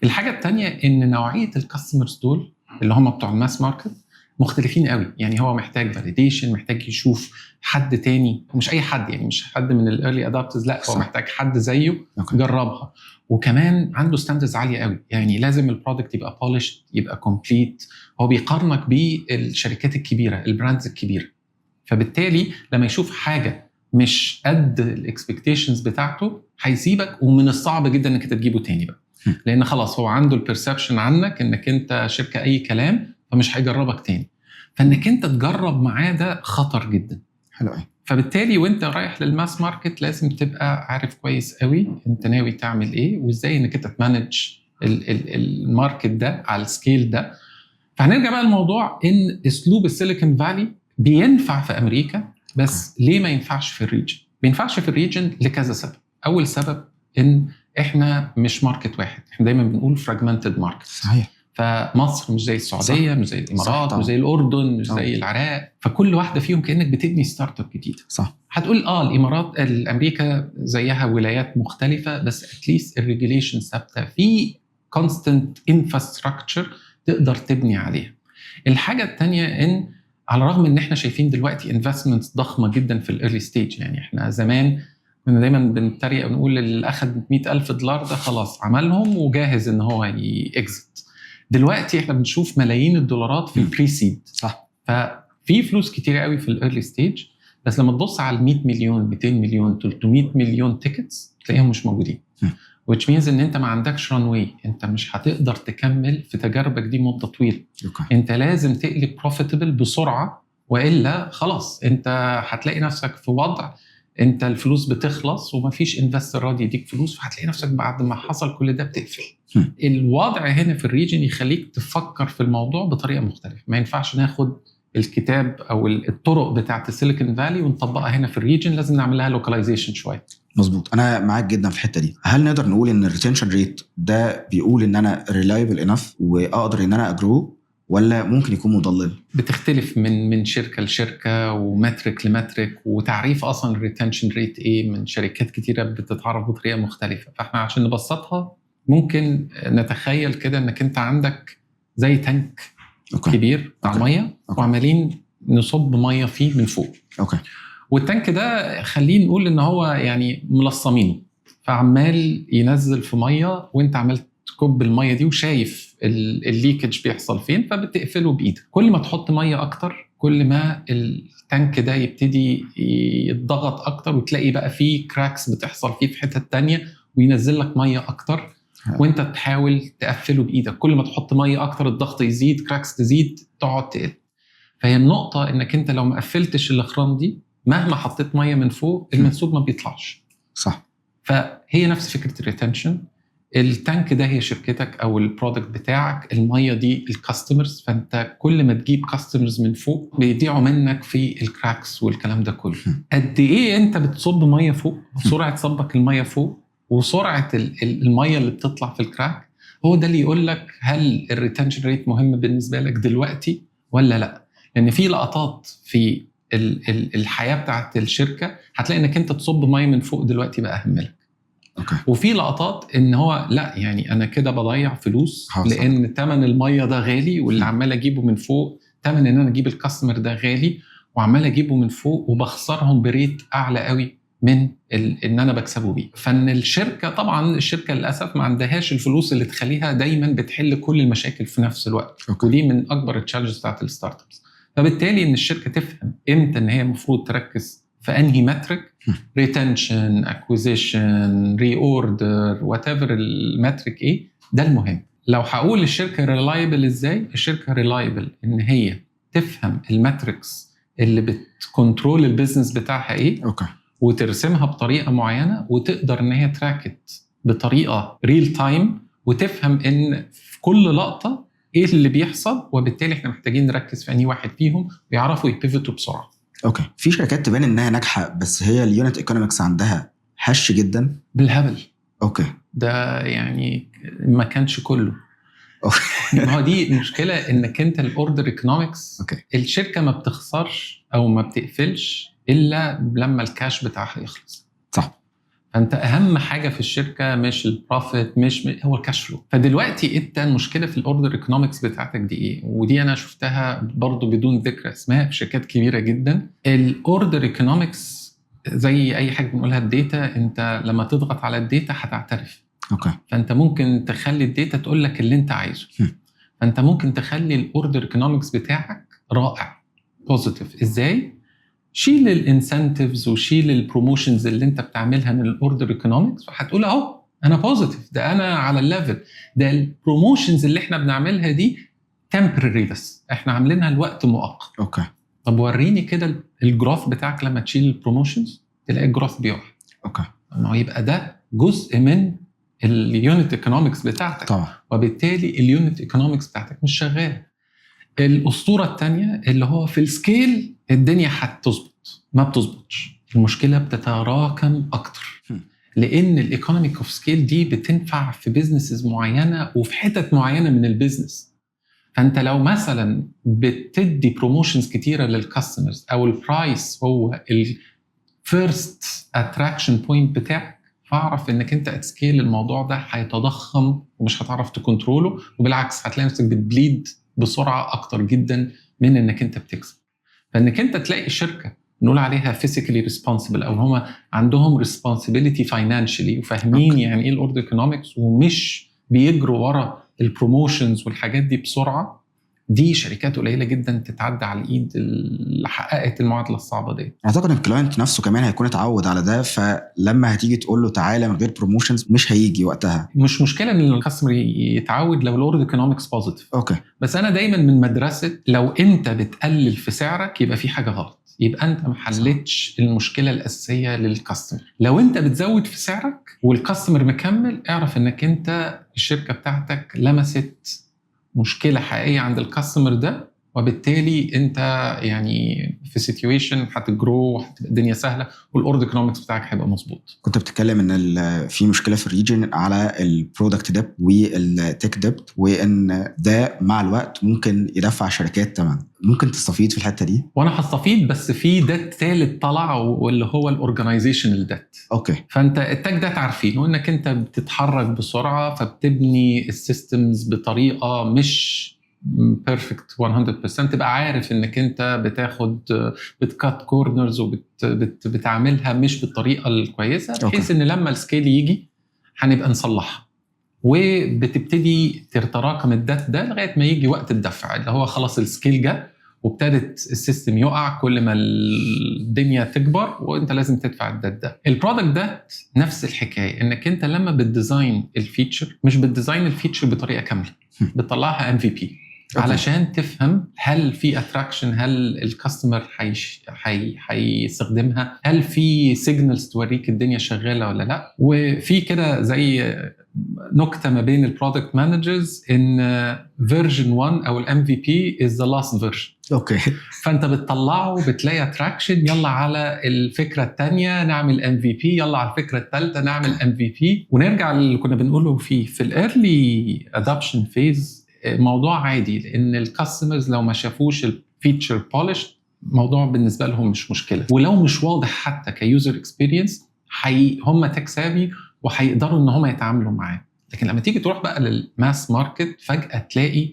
الحاجه الثانيه ان نوعيه الكاستمرز دول اللي هم بتوع الماس ماركت مختلفين قوي، يعني هو محتاج فاليديشن، محتاج يشوف حد تاني، مش اي حد، يعني مش حد من الايرلي ادابترز، لا هو محتاج حد زيه جربها، وكمان عنده ستاندرز عاليه قوي، يعني لازم البرودكت يبقى بولشد، يبقى كومبليت. هو بيقارنك بالشركات الكبيره، البراندز الكبيره، فبالتالي لما يشوف حاجه مش قد الاكسبكتيشنز بتاعته هيسيبك، ومن الصعب جدا انك تجيبه تاني بقى، لان خلاص هو عنده البرسبشن عنك انك انت شركه اي كلام، فمش هيجربك تاني. فانك انت تجرب معاه ده خطر جدا. حلو قوي. فبالتالي وانت رايح للماس ماركت لازم تبقى عارف كويس قوي انت ناوي تعمل ايه، وازاي انك انت تمانج الماركت ده على السكيل ده. فهنرجع بقى الموضوع ان اسلوب السيليكون فالي بينفع في امريكا، بس ليه ما ينفعش في الريجن؟ ما ينفعش في الريجن لكذا سبب. اول سبب ان احنا مش ماركت واحد، احنا دايما بنقول فراجمنتد ماركت. صحيح. فمصر مش زي السعوديه، مش زي الامارات، مش زي الاردن، مش زي العراق، فكل واحده فيهم كانك بتبني ستارت اب جديده. صح. هتقول الامارات، الامريكا زيها ولايات مختلفه، بس اتليست الريجوليشن ثابته، في كونستنت انفراستراكشر تقدر تبني عليها. الحاجه الثانيه ان على الرغم ان احنا شايفين دلوقتي انفستمنتس ضخمه جدا في الايرلي ستيج، يعني احنا زمان كنا دايما بنتريق ونقول اللي اخذ $100,000 ده خلاص عملهم وجاهز ان هو يكزت. دلوقتي احنا بنشوف ملايين الدولارات في البري سيد. صح. ففي فلوس كتير قوي في الايرلي ستيج، بس لما تبص على 100 مليون 200 مليون 300 مليون تيكتس تلاقيهم مش موجودين. which means ان انت ما عندكش رانوي، انت مش هتقدر تكمل في تجاربك دي مده طويله. انت لازم تقلب بروفيتبل بسرعه، والا خلاص انت هتلاقي نفسك في وضع انت الفلوس بتخلص ومفيش انفستر راضي يديك فلوس، فهتلاقي نفسك بعد ما حصل كل ده بتقفل. الوضع هنا في الريجن يخليك تفكر في الموضوع بطريقه مختلفه. ما ينفعش ناخد الكتاب او الطرق بتاعه السيليكون فالي ونطبقها هنا في الريجن، لازم نعملها لوكاليزيشن شويه. مظبوط، انا معاك جدا في الحته دي. هل نقدر نقول ان الريتنشن ريت ده بيقول ان انا ريلايبل انف واقدر ان انا اجرو، ولا ممكن يكون مضلل؟ بتختلف من شركه لشركه ومترك لمترك، وتعريف اصلا الريتنشن ريت ايه من شركات كتيره بتتعرف بطريقه مختلفه. فاحنا عشان نبسطها ممكن نتخيل كده انك انت عندك زي تانك كبير بتاع ميه، وعمالين نصب ميه فيه من فوق. والتانك ده خلينا نقول ان هو يعني ملصمينه، فعمال ينزل في ميه وانت عملت تكب الميه دي وشايف الليكج بيحصل فين، فبتقفله بايدك. كل ما تحط ميه اكتر كل ما التانك ده يبتدي يتضغط اكتر، وتلاقي بقى فيه كراكس بتحصل فيه في حتة تانية وينزل لك ميه اكتر، وانت تحاول تقفله بايدك. كل ما تحط ميه اكتر الضغط يزيد، كراكس تزيد، تقعد تقل. فهي النقطه انك انت لو ما قفلتش الاخرام دي مهما حطيت ميه من فوق المنسوب ما بيطلعش. صح. فهي نفس فكره الريتنشن. التانك ده هي شركتك او البرودكت بتاعك، الميه دي الكاستمرز، فانت كل ما تجيب كاستمرز من فوق بيضيعوا منك في الكراكس والكلام ده كله. قد ايه انت بتصب ميه فوق، سرعه صبك الميه فوق وسرعه الميه اللي بتطلع في الكراك، هو ده اللي يقول لك هل الريتنشن ريت مهم بالنسبه لك دلوقتي ولا لا. لان في لقطات في الحياه بتاعت الشركه هتلاقي انك انت تصب ميه من فوق دلوقتي بقى اهم لك. وفي لقطات ان هو لا، يعني انا كده بضيع فلوس لان ثمن الميه ده غالي، واللي عمال اجيبه من فوق ثمن ان انا اجيب الكاستمر ده غالي، وعمال اجيبه من فوق وبخسرهم بريت اعلى قوي من ان انا بكسبه بيه. فان الشركه طبعا الشركه للاسف ما عندهاش الفلوس اللي تخليها دايما بتحل كل المشاكل في نفس الوقت. ودي من اكبر التشالنجز بتاعت الستارت ابس. فبالتالي ان الشركه تفهم امتى ان هي المفروض تركز في انهي ماتريك، ريتنشن، اكوزيشن، ري اوردر، وات ايفر الماتريك ايه، ده المهم. لو هقول الشركه ريلايبل ازاي، الشركه ريلايبل ان هي تفهم الماتريكس اللي بتكنترول البيزنس بتاعها ايه، وترسمها بطريقه معينه، وتقدر ان هي تراكت بطريقه ريل تايم، وتفهم ان في كل لقطه ايه اللي بيحصل، وبالتالي احنا محتاجين نركز في انهي واحد فيهم ويعرفوا يبيفوتوا بسرعه. في شركات تبان انها ناجحه بس هي اليونت ايكونومكس عندها هش جدا بالهبل. ده يعني ما كانش كله. ما هو دي المشكله، انك انت الاوردر ايكونومكس الشركه ما بتخسرش او ما بتقفلش الا لما الكاش بتاعها يخلص. صح. فانت اهم حاجه في الشركه مش البروفيت، مش هو الكاش فلو. فدلوقتي انت المشكله في الاوردر ايكونومكس بتاعتك دي ايه؟ ودي انا شفتها برضو بدون ذكر اسماء في شركات كبيره جدا. الاوردر ايكونومكس زي اي حاجه بنقولها الداتا، انت لما تضغط على الداتا هتعترف. فانت ممكن تخلي الداتا تقول لك اللي انت عايزه. فانت ممكن تخلي الاوردر ايكونومكس بتاعك رائع بوزيتيف. ازاي؟ شيل الانسنتيفز وشيل البروموشنز اللي انت بتعملها من الاوردر ايكونومكس، فهتقول اهو انا بوزيتيف، ده انا على الليفل ده. البروموشنز اللي احنا بنعملها دي تمبرري، بس احنا عاملينها لوقت مؤقت. طب وريني كده الجراف بتاعك لما تشيل البروموشنز تلاقي الجراف بيقع. ما هو يبقى ده جزء من اليونت ايكونومكس بتاعتك طبعا. وبالتالي اليونت ايكونومكس بتاعتك مش شغاله. الاسطوره الثانيه اللي هو في السكيل الدنيا هتظبط، ما بتظبطش، المشكله بتتراكم اكتر، لان الايكونوميك اوف سكيل دي بتنفع في بيزنسز معينه وفي حتت معينه من البيزنس. فانت لو مثلا بتدي بروموشنز كتيره للكاستمرز، او البرايس هو الفيرست اتراكشن بوينت بتاعك، فاعرف انك انت اتسكيل الموضوع ده هيتضخم ومش هتعرف تكنتروله، وبالعكس هتلاقي نفسك بتبليد بسرعه اكتر جدا من انك انت بتكسب. فانك انت تلاقي شركه نقول عليها فيزيكالي ريسبونسبل، او هم عندهم ريسبونسبيلتي فاينانشالي يعني ايه الاوردر ايكونومكس، ومش بيجروا ورا البروموشنز والحاجات دي بسرعه، دي شركات قليله جدا تتعدى على الايد اللي حققت المعادله الصعبه دي. اعتقد ان الكلاينت نفسه كمان هيكون اتعود على ده، فلما هتيجي تقول له تعالى من غير بروموشنز مش هيجي وقتها. مش مشكله ان الكاستمر يتعود لو الاوردر ايكونومكس بوزيتيف. بس انا دايما من مدرسه لو انت بتقلل في سعرك يبقى في حاجه غلط، يبقى انت ما حلتش المشكله الاساسيه للكاستمر. لو انت بتزود في سعرك والكاستمر مكمل، اعرف انك انت الشركه بتاعتك لمست مشكله حقيقيه عند الكاستمر ده، وبالتالي انت يعني في سيتويشن هتجرو وهتبقى الدنيا سهله والاوردر ايكونومكس بتاعك هيبقى مظبوط. كنت بتتكلم ان في مشكله في الريجن على البرودكت ديبت والتك ديبت، وان ده مع الوقت ممكن يدفع شركات ثمن. ممكن تستفيد في الحته دي؟ وانا هستفيد، بس في ديت ثالث طلع واللي هو الاورجنايزيشنال ديت. فانت التك ديت عارفينه انك انت بتتحرك بسرعه، فبتبني السيستمز بطريقه مش بيرفكت 100%، تبقى عارف انك انت بتكات كورنرز وبتعملها مش بالطريقه الكويسه، بحيث ان لما السكيل يجي هنبقى نصلحها. وبتبتدي تتراكم الدات ده لغايه ما يجي وقت الدفع، اللي هو خلاص السكيل جه وابتدت السيستم يقع، كل ما الدنيا تكبر وانت لازم تدفع الدات ده. البرودكت ده نفس الحكايه، انك انت لما بتديزاين الفيتشر مش بتديزاين الفيتشر بطريقه كامله، بتطلعها MVP علشان تفهم هل في اتراكشن، هل الكاستمر هيستخدمها، هل في سيجنالز توريك الدنيا شغاله ولا لا. وفي كده زي نكته ما بين البرودكت مانجرز ان فيرجن 1 او الام في بي از ذا لاست فيرجن. اوكي، فانت بتطلعه بتلاقي اتراكشن، يلا على الفكره الثانيه نعمل ام في بي، يلا على الفكره الثالثه نعمل ام في بي. ونرجع اللي كنا بنقوله في الايرلي ادوبشن فيز، موضوع عادي، لان الكاستمرز لو ما شافوش الفيتشر بولش موضوع بالنسبه لهم مش مشكله، ولو مش واضح حتى كيوزر اكسبيرينس هم تك سافي وهيقدروا ان هم يتعاملوا معاه. لكن لما تيجي تروح بقى للماس ماركت فجاه تلاقي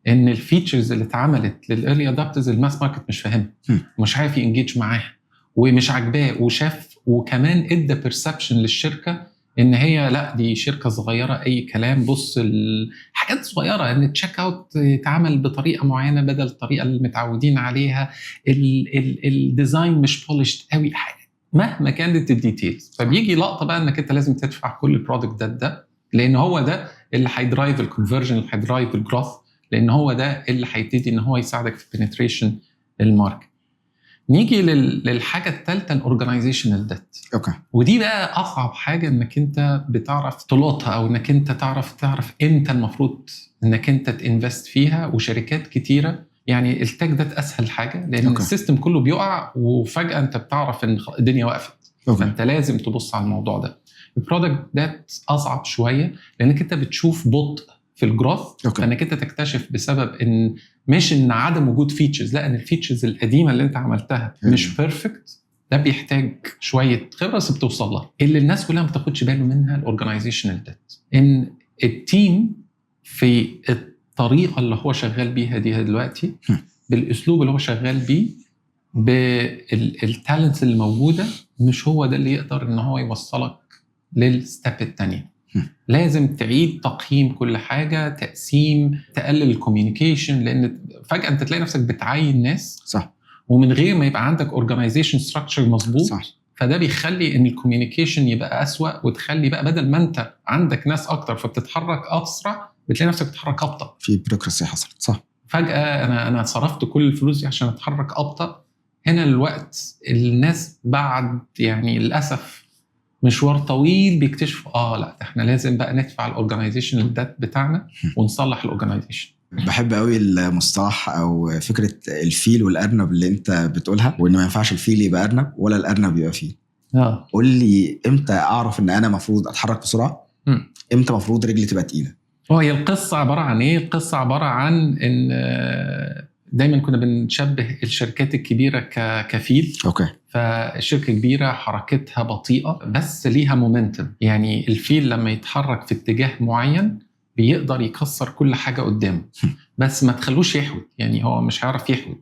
ان الفيتشرز اللي اتعملت للايرلي ادابترز الماس ماركت مش فاهمها ومش عارف ينجيج معاها ومش عاجباه، وشاف وكمان ادى بيرسبشن للشركه ان هي لا دي شركه صغيره اي كلام. بص الحاجات صغيره، ان التشيك اوت يتعمل بطريقه معينه بدل الطريقه اللي متعودين عليها، الديزاين مش بولشد قوي، مهما كانت الديتيلز. فبيجي لقطه بقى انك انت لازم تدفع كل البرودكت ده لان هو ده اللي هيدرايف الكونفرجن، اللي هيدرايف الجروث، لان هو ده اللي هيبتدي ان هو يساعدك في بنتريشن الماركت. نيجي للحاجه الثالثه، الاورجنايزيشنال ديت. اوكي، ودي بقى اصعب حاجه انك انت بتعرف تلقطها، او انك انت تعرف امتى المفروض انك انت تنفست فيها. وشركات كتيره يعني التك ده اسهل حاجه، لان السيستم كله بيقع وفجاه انت بتعرف ان الدنيا وقفت. فانت لازم تبص على الموضوع ده. البرودكت ده اصعب شويه لانك انت بتشوف بطء في الجروث، فانك انت تكتشف بسبب ان مش ان عدم وجود فيتشرز، لا ان الفيتشرز القديمه اللي انت عملتها مش بيرفكت. ده بيحتاج شويه خبره بس بتوصل لها. اللي الناس كلها ما بتاخدش باله منها الاورجنايزيشنال ديت، ان التيم في الطريقه اللي هو شغال بيها دي دلوقتي، بالاسلوب اللي هو شغال بيه، بالتالنتس اللي موجوده، مش هو ده اللي يقدر ان هو يوصلك للستيب الثانيه. لازم تعيد تقييم كل حاجه، تقسيم، تقلل الكوميونيكيشن، لان فجاه انت تلاقي نفسك بتعين ناس صح ومن غير ما يبقى عندك اورجانيزيشن ستراكشر مظبوط. صح. فده بيخلي ان الكوميونيكيشن يبقى اسوأ، وتخلي بقى بدل ما انت عندك ناس اكتر فبتتحرك اسرع، بتلاقي نفسك بتتحرك ابطا. في بيروقراسي حصلت. صح، فجاه انا صرفت كل الفلوس دي عشان اتحرك ابطا. هنا الوقت الناس بعد يعني للاسف مشوار طويل بيكتشفوا لا احنا لازم بقى ندفع الاورجانيزيشن الدات بتاعنا ونصلح الاورجانيزيشن. بحب قوي المصطلح او فكره الفيل والارنب اللي انت بتقولها، وان ما ينفعش الفيل يبقى ارنب ولا الارنب يبقى فيل. قول لي امتى اعرف ان انا مفروض اتحرك بسرعه، امتى مفروض رجلي تبقى تقيله؟ هي القصه عباره عن ايه؟ القصه عباره عن ان دايما كنا بنشبه الشركات الكبيره كفيل. اوكي، فالشركه كبيره حركتها بطيئه بس ليها مومنتم. يعني الفيل لما يتحرك في اتجاه معين بيقدر يكسر كل حاجه قدامه، بس ما تخلوش يحود، يعني هو مش هيعرف يحود.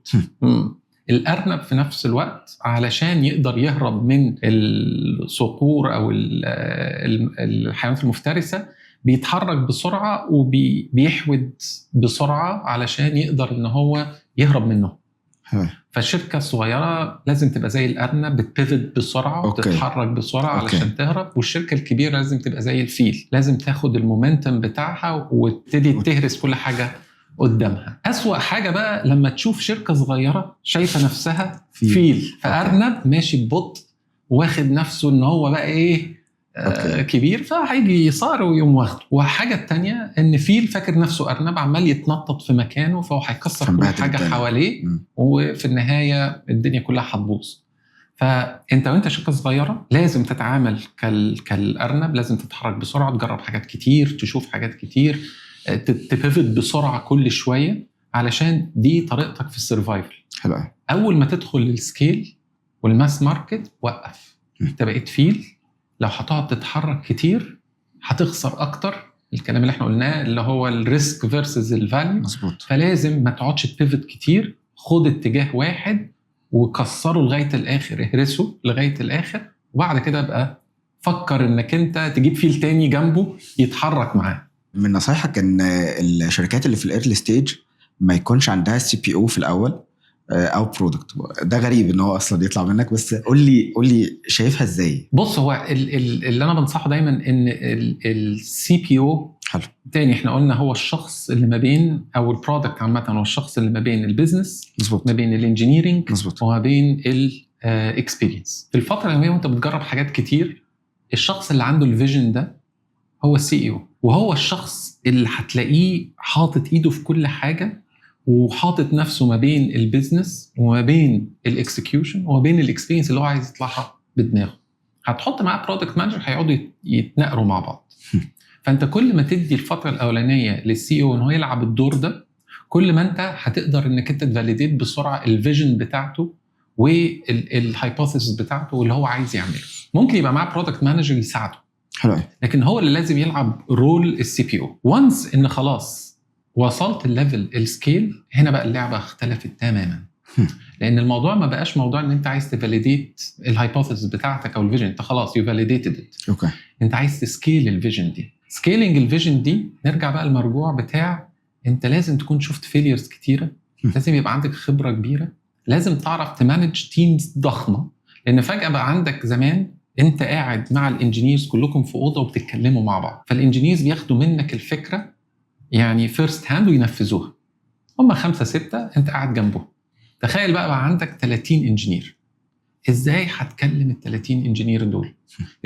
الارنب في نفس الوقت علشان يقدر يهرب من الصقور او الحيوانات المفترسه بيتحرك بسرعه وبيحود بسرعه علشان يقدر ان هو يهرب منه. فالشركه الصغيره لازم تبقى زي الارنب، بتبيفت بسرعه وتتحرك بسرعه علشان تهرب. والشركه الكبيره لازم تبقى زي الفيل، لازم تاخد المومنتم بتاعها وتبتدي تهرس كل حاجه قدامها. أسوأ حاجه بقى لما تشوف شركه صغيره شايفه نفسها فيل، فارنب ماشي ببطء واخد نفسه ان هو بقى ايه كبير، فهيجي يصار ويوم واخده. وحاجه التانية ان فيل فاكر نفسه ارنب عمال يتنطط في مكانه، فهو هيكسر كل حاجه حواليه وفي النهايه الدنيا كلها هتبوظ. فانت وانت شركه صغيره لازم تتعامل كالارنب، لازم تتحرك بسرعه، تجرب حاجات كتير، تشوف حاجات كتير، تبيفت بسرعه كل شويه، علشان دي طريقتك في السرفايفل. حلو. اول ما تدخل السكيل والماس ماركت وقف. انت بقيت فيل، لو هتقعد تتحرك كتير هتخسر اكتر الكلام اللي احنا قلناه اللي هو الريسك فيرسز الفاليو. مظبوط. فلازم ما تقعدش تبيفت كتير، خد اتجاه واحد وكسره لغايه الاخر، اهرسه لغايه الاخر، وبعد كده بقى فكر انك انت تجيب فيل تاني جنبه يتحرك معاه. من نصايحك ان الشركات اللي في الايرلي ستيج ما يكونش عندها CPO في الاول او برودكت. ده غريب ان هو اصلا يطلع منك، بس قول لي شايفها ازاي؟ بص، هو اللي انا بنصحه دايما ان CPO حلو. تاني احنا قلنا هو الشخص اللي ما بين، او البرودكت عامه هو الشخص اللي ما بين البيزنس، مظبوط، ما بين الانجينيرنج، مظبوط، وما بين الاكسبيرينس. في الفتره الاولانيه وانت بتجرب حاجات كتير، الشخص اللي عنده الفيجن ده هو CEO، وهو الشخص اللي هتلاقيه حاطط ايده في كل حاجه، وحاطط نفسه ما بين البيزنس وما بين الاكسكيوشن وما بين الاكسبيرينس اللي هو عايز يطلعها بدماغه. هتحط معاه برودكت مانجر هيقعدوا يتناقروا مع بعض. فانت كل ما تدي الفتره الاولانيه للCEO ان هو يلعب الدور ده، كل ما انت هتقدر انك انت تفاليديت بسرعه الفيجن بتاعته والهايبوثيسيس بتاعته واللي هو عايز يعمله. ممكن يبقى معاه برودكت مانجر يساعده، حلو، لكن هو اللي لازم يلعب رول CPO. وانس ان خلاص وصلت الليفل السكيل، هنا بقى اللعبه اختلفت تماما. لان الموضوع ما بقاش موضوع ان انت عايز تفاليديت الهايبوثيسيس بتاعتك او الفيجن، انت خلاص يو فاليديتد ات. اوكي. انت عايز تسكيل الفيجن دي. سكيلينج الفيجن دي نرجع بقى المرجوع بتاع انت لازم تكون شفت فيليرز كتيره، لازم يبقى عندك خبره كبيره، لازم تعرف تمانج تيمز ضخمه. لان فجاه بقى عندك زمان انت قاعد مع الانجينيرز كلكم في اوضه وبتتكلموا مع بعض، فالانجينيرز بياخدوا منك الفكره يعني فيرست هاند وينفذوها. هم 5-6 انت قاعد جنبهم. تخيل بقى عندك 30 انجينير، ازاي هتكلم ال 30 انجينير دول؟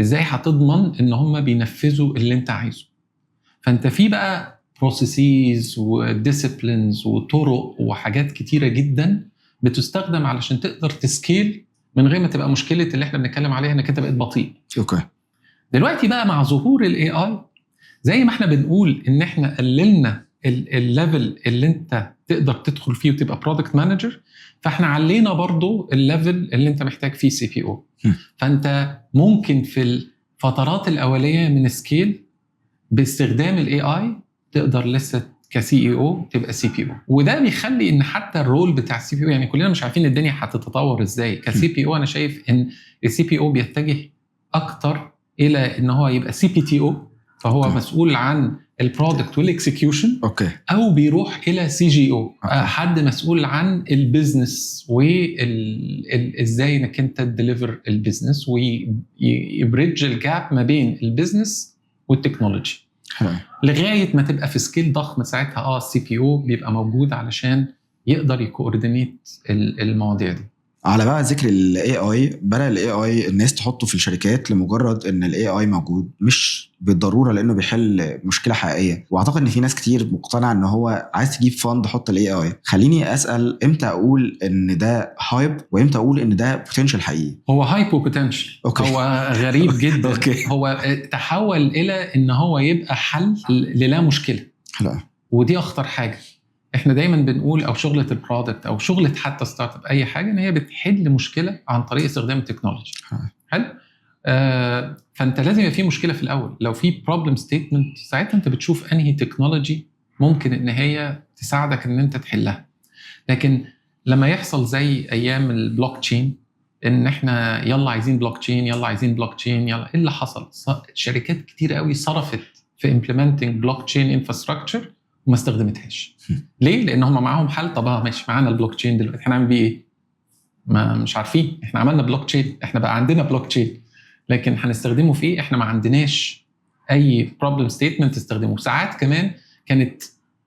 ازاي هتضمن ان هم بينفذوا اللي انت عايزه؟ فانت في بقى بروسيسز وديسيبلينز وطرق وحاجات كتيره جدا بتستخدم علشان تقدر تسكيل من غير ما تبقى مشكله اللي احنا بنتكلم عليها انك انت بقيت بطيء. اوكي. دلوقتي بقى مع ظهور AI، زي ما احنا بنقول ان احنا قللنا الليفل اللي انت تقدر تدخل فيه وتبقى برودكت مانجر، فاحنا علينا برضو الليفل اللي انت محتاج فيه CPO. فانت ممكن في الفترات الاوليه من سكيل باستخدام AI تقدر لسه كCEO تبقى CPO. وده بيخلي ان حتى الرول بتاع CPO، يعني كلنا مش عارفين الدنيا هتتطور ازاي. كCPO انا شايف ان الCPO بيتجه اكتر الى ان هو يبقى CPTO، فهو مسؤول عن البرودكت والاكسكيوشن. اوكي. او بيروح الى CGO، حد مسؤول عن البيزنس وازاي انك انت تديليفر البيزنس ويبريدج الجاب ما بين البيزنس والتكنولوجي. لغايه ما تبقى في سكيل ضخم، ساعتها CPO بيبقى موجود علشان يقدر يكوردينيت المواضيع دي. على بقى ذكر ال AI، بدأ ال AI الناس تحطه في الشركات لمجرد ان ال AI موجود، مش بالضرورة لانه بيحل مشكلة حقيقية. واعتقد ان في ناس كتير مقتنعة ان هو عايز تجيب فند حط ال AI. خليني اسأل، امتى اقول ان ده هايب وامتى اقول ان ده بوتنشال حقيقي؟ هو هايب وبوتنشال. هو غريب جدا. أوكي. هو تحول الى ان هو يبقى حل للا مشكلة. حلو. ودي اخطر حاجة. احنا دايما بنقول او شغله البرودكت او شغله حتى ستارت اب اي حاجه ان هي بتحل مشكله عن طريق استخدام التكنولوجي. حلو. فانت لازم يبقى في مشكله في الاول. لو في بروبلم ستيتمنت، ساعتها انت بتشوف انهي تكنولوجي ممكن ان هي تساعدك ان انت تحلها. لكن لما يحصل زي ايام البلوك تشين، ان احنا يلا عايزين بلوك تشين، يلا عايزين بلوك تشين، يلا ايه اللي حصل؟ شركات كتير قوي صرفت في امبلمنتنج بلوك تشين انفراستراكشر وما استخدمتهاش. ليه؟ لان هم معاهم حل. طب ماشي، معانا البلوك تشين دلوقتي هنعمل بيه ايه؟ ما مش عارفين. احنا عملنا بلوك تشين، احنا بقى عندنا بلوك تشين، لكن هنستخدمه في ايه؟ احنا ما عندناش اي بروبلم ستيتمنت تستخدمه. ساعات كمان كانت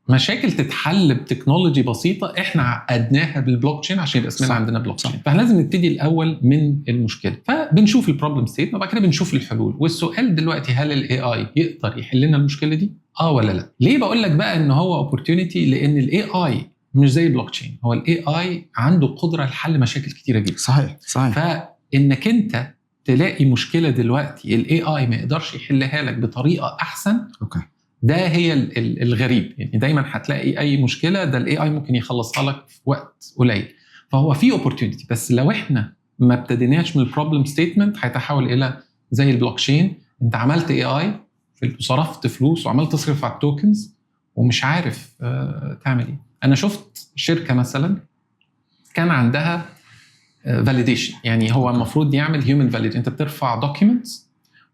مشاكل تتحل بتكنولوجي بسيطه احنا عقدناها بالبلوك تشين عشان يبقى اسمنا عندنا بلوك تشين. فاحنا لازم نبتدي الاول من المشكله، فبنشوف البروبلم ستيتمنت وبعد كده بنشوف الحلول. والسؤال دلوقتي، هل الاي اي يقدر يحل لنا المشكله دي ولا لا؟ ليه بقول لك بقى ان هو اوبورتيونيتي؟ لان الاي اي مش زي البلوك تشين. هو الاي اي عنده قدره لحل مشاكل كتيره جدا. صحيح. فانك انت تلاقي مشكله دلوقتي الاي اي ما يقدرش يحلها لك بطريقه احسن، اوكي، ده هي الغريب. يعني دايما هتلاقي اي مشكله ده الاي اي ممكن يخلصها لك في وقت قليل. فهو في اوبورتيونيتي، بس لو احنا ما ابتديناش من البروبلم ستيتمنت هيتحول الى زي البلوك تشين. انت عملت اي اي وصرفت فلوس وعملت تصرف على التوكنز ومش عارف تعمل ايه. انا شفت شركه مثلا كان عندها فاليديشن، يعني هو المفروض يعمل هيومن فاليديشن. انت بترفع دوكيومنتس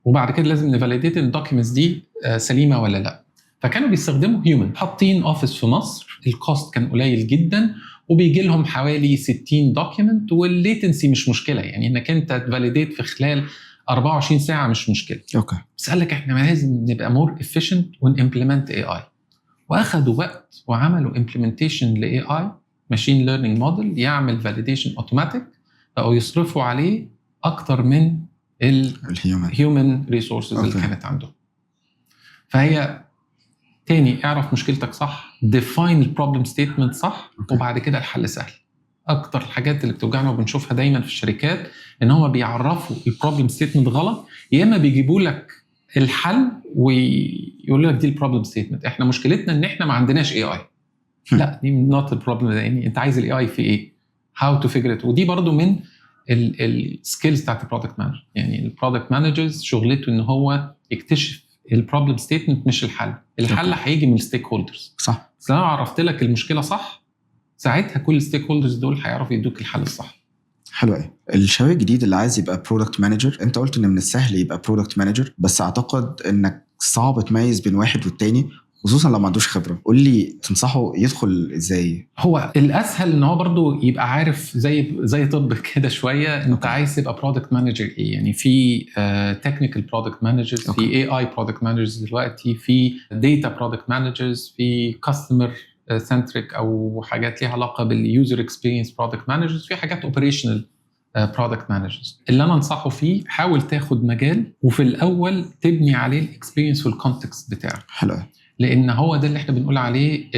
وبعد كده لازم نفاليديت الدوكيومنتس دي سليمه ولا لا. فكانوا بيستخدموا هيومن، حاطين اوفيس في مصر، الكوست كان قليل جدا وبيجي لهم حوالي 60 دوكيومنت والليتنسي مش مشكله، يعني انك انت تفاليديت في خلال 24 ساعه مش مشكله. اوكي. بس قال لك احنا لازم نبقى مور افيشنت ونimplement AI، واخدوا وقت وعملوا امبلمنتيشن لاي اي ماشين ليرنينج موديل يعمل فاليديشن اوتوماتيك، بقوا يصرفوا عليه اكتر من الهيومن ريسورسز اللي كانت عندهم. فهي تاني اعرف مشكلتك صح، ديفاين البروبلم ستيتمنت صح، وبعد كده الحل سهل. اكتر الحاجات اللي بتوجعنا وبنشوفها دايما في الشركات ان هم بيعرفوا البروبلم ستيتمنت غلط، يا اما بيجيبوا لك الحل ويقول لك دي البروبلم ستيتمنت. احنا مشكلتنا ان احنا ما عندناش اي اي. لا، دي نوت البروبلم، يعني انت عايز الاي اي في ايه، هاو تو فيجر ات. ودي برضو من السكيلز بتاعت البرودكت مانجر. يعني البرودكت مانجرز شغلته ان هو يكتشف البروبلم ستيتمنت مش الحل. الحل هيجي من الستيك هولدرز. صح. بس لو عرفت لك المشكله صح، ساعتها كل الستيك هولدرز دول هيعرفوا يدوك الحل الصح. حلو قوي. الشباب الجديد اللي عايز يبقى برودكت مانجر، انت قلت ان من السهل يبقى برودكت مانجر، بس اعتقد انك صعب تميز بين واحد والتاني خصوصا لو ما عندوش خبره. قول لي تنصحه يدخل ازاي؟ هو الاسهل ان هو برضو يبقى عارف زي طب كده شويه. انت عايز تبقى برودكت مانجر ايه؟ يعني في تكنيكال برودكت مانجرز، في اي اي برودكت مانجرز دلوقتي، في داتا برودكت مانجرز، في كاستمر سنتريك او حاجات ليها علاقه باليوزر اكسبيرينس برودكت مانجرز، في حاجات اوبريشنال برودكت مانجرز. اللي انا انصحه فيه حاول تاخد مجال وفي الاول تبني عليه الاكسبيرينس والكونتكست بتاعه. حلو. لان هو ده اللي احنا بنقول عليه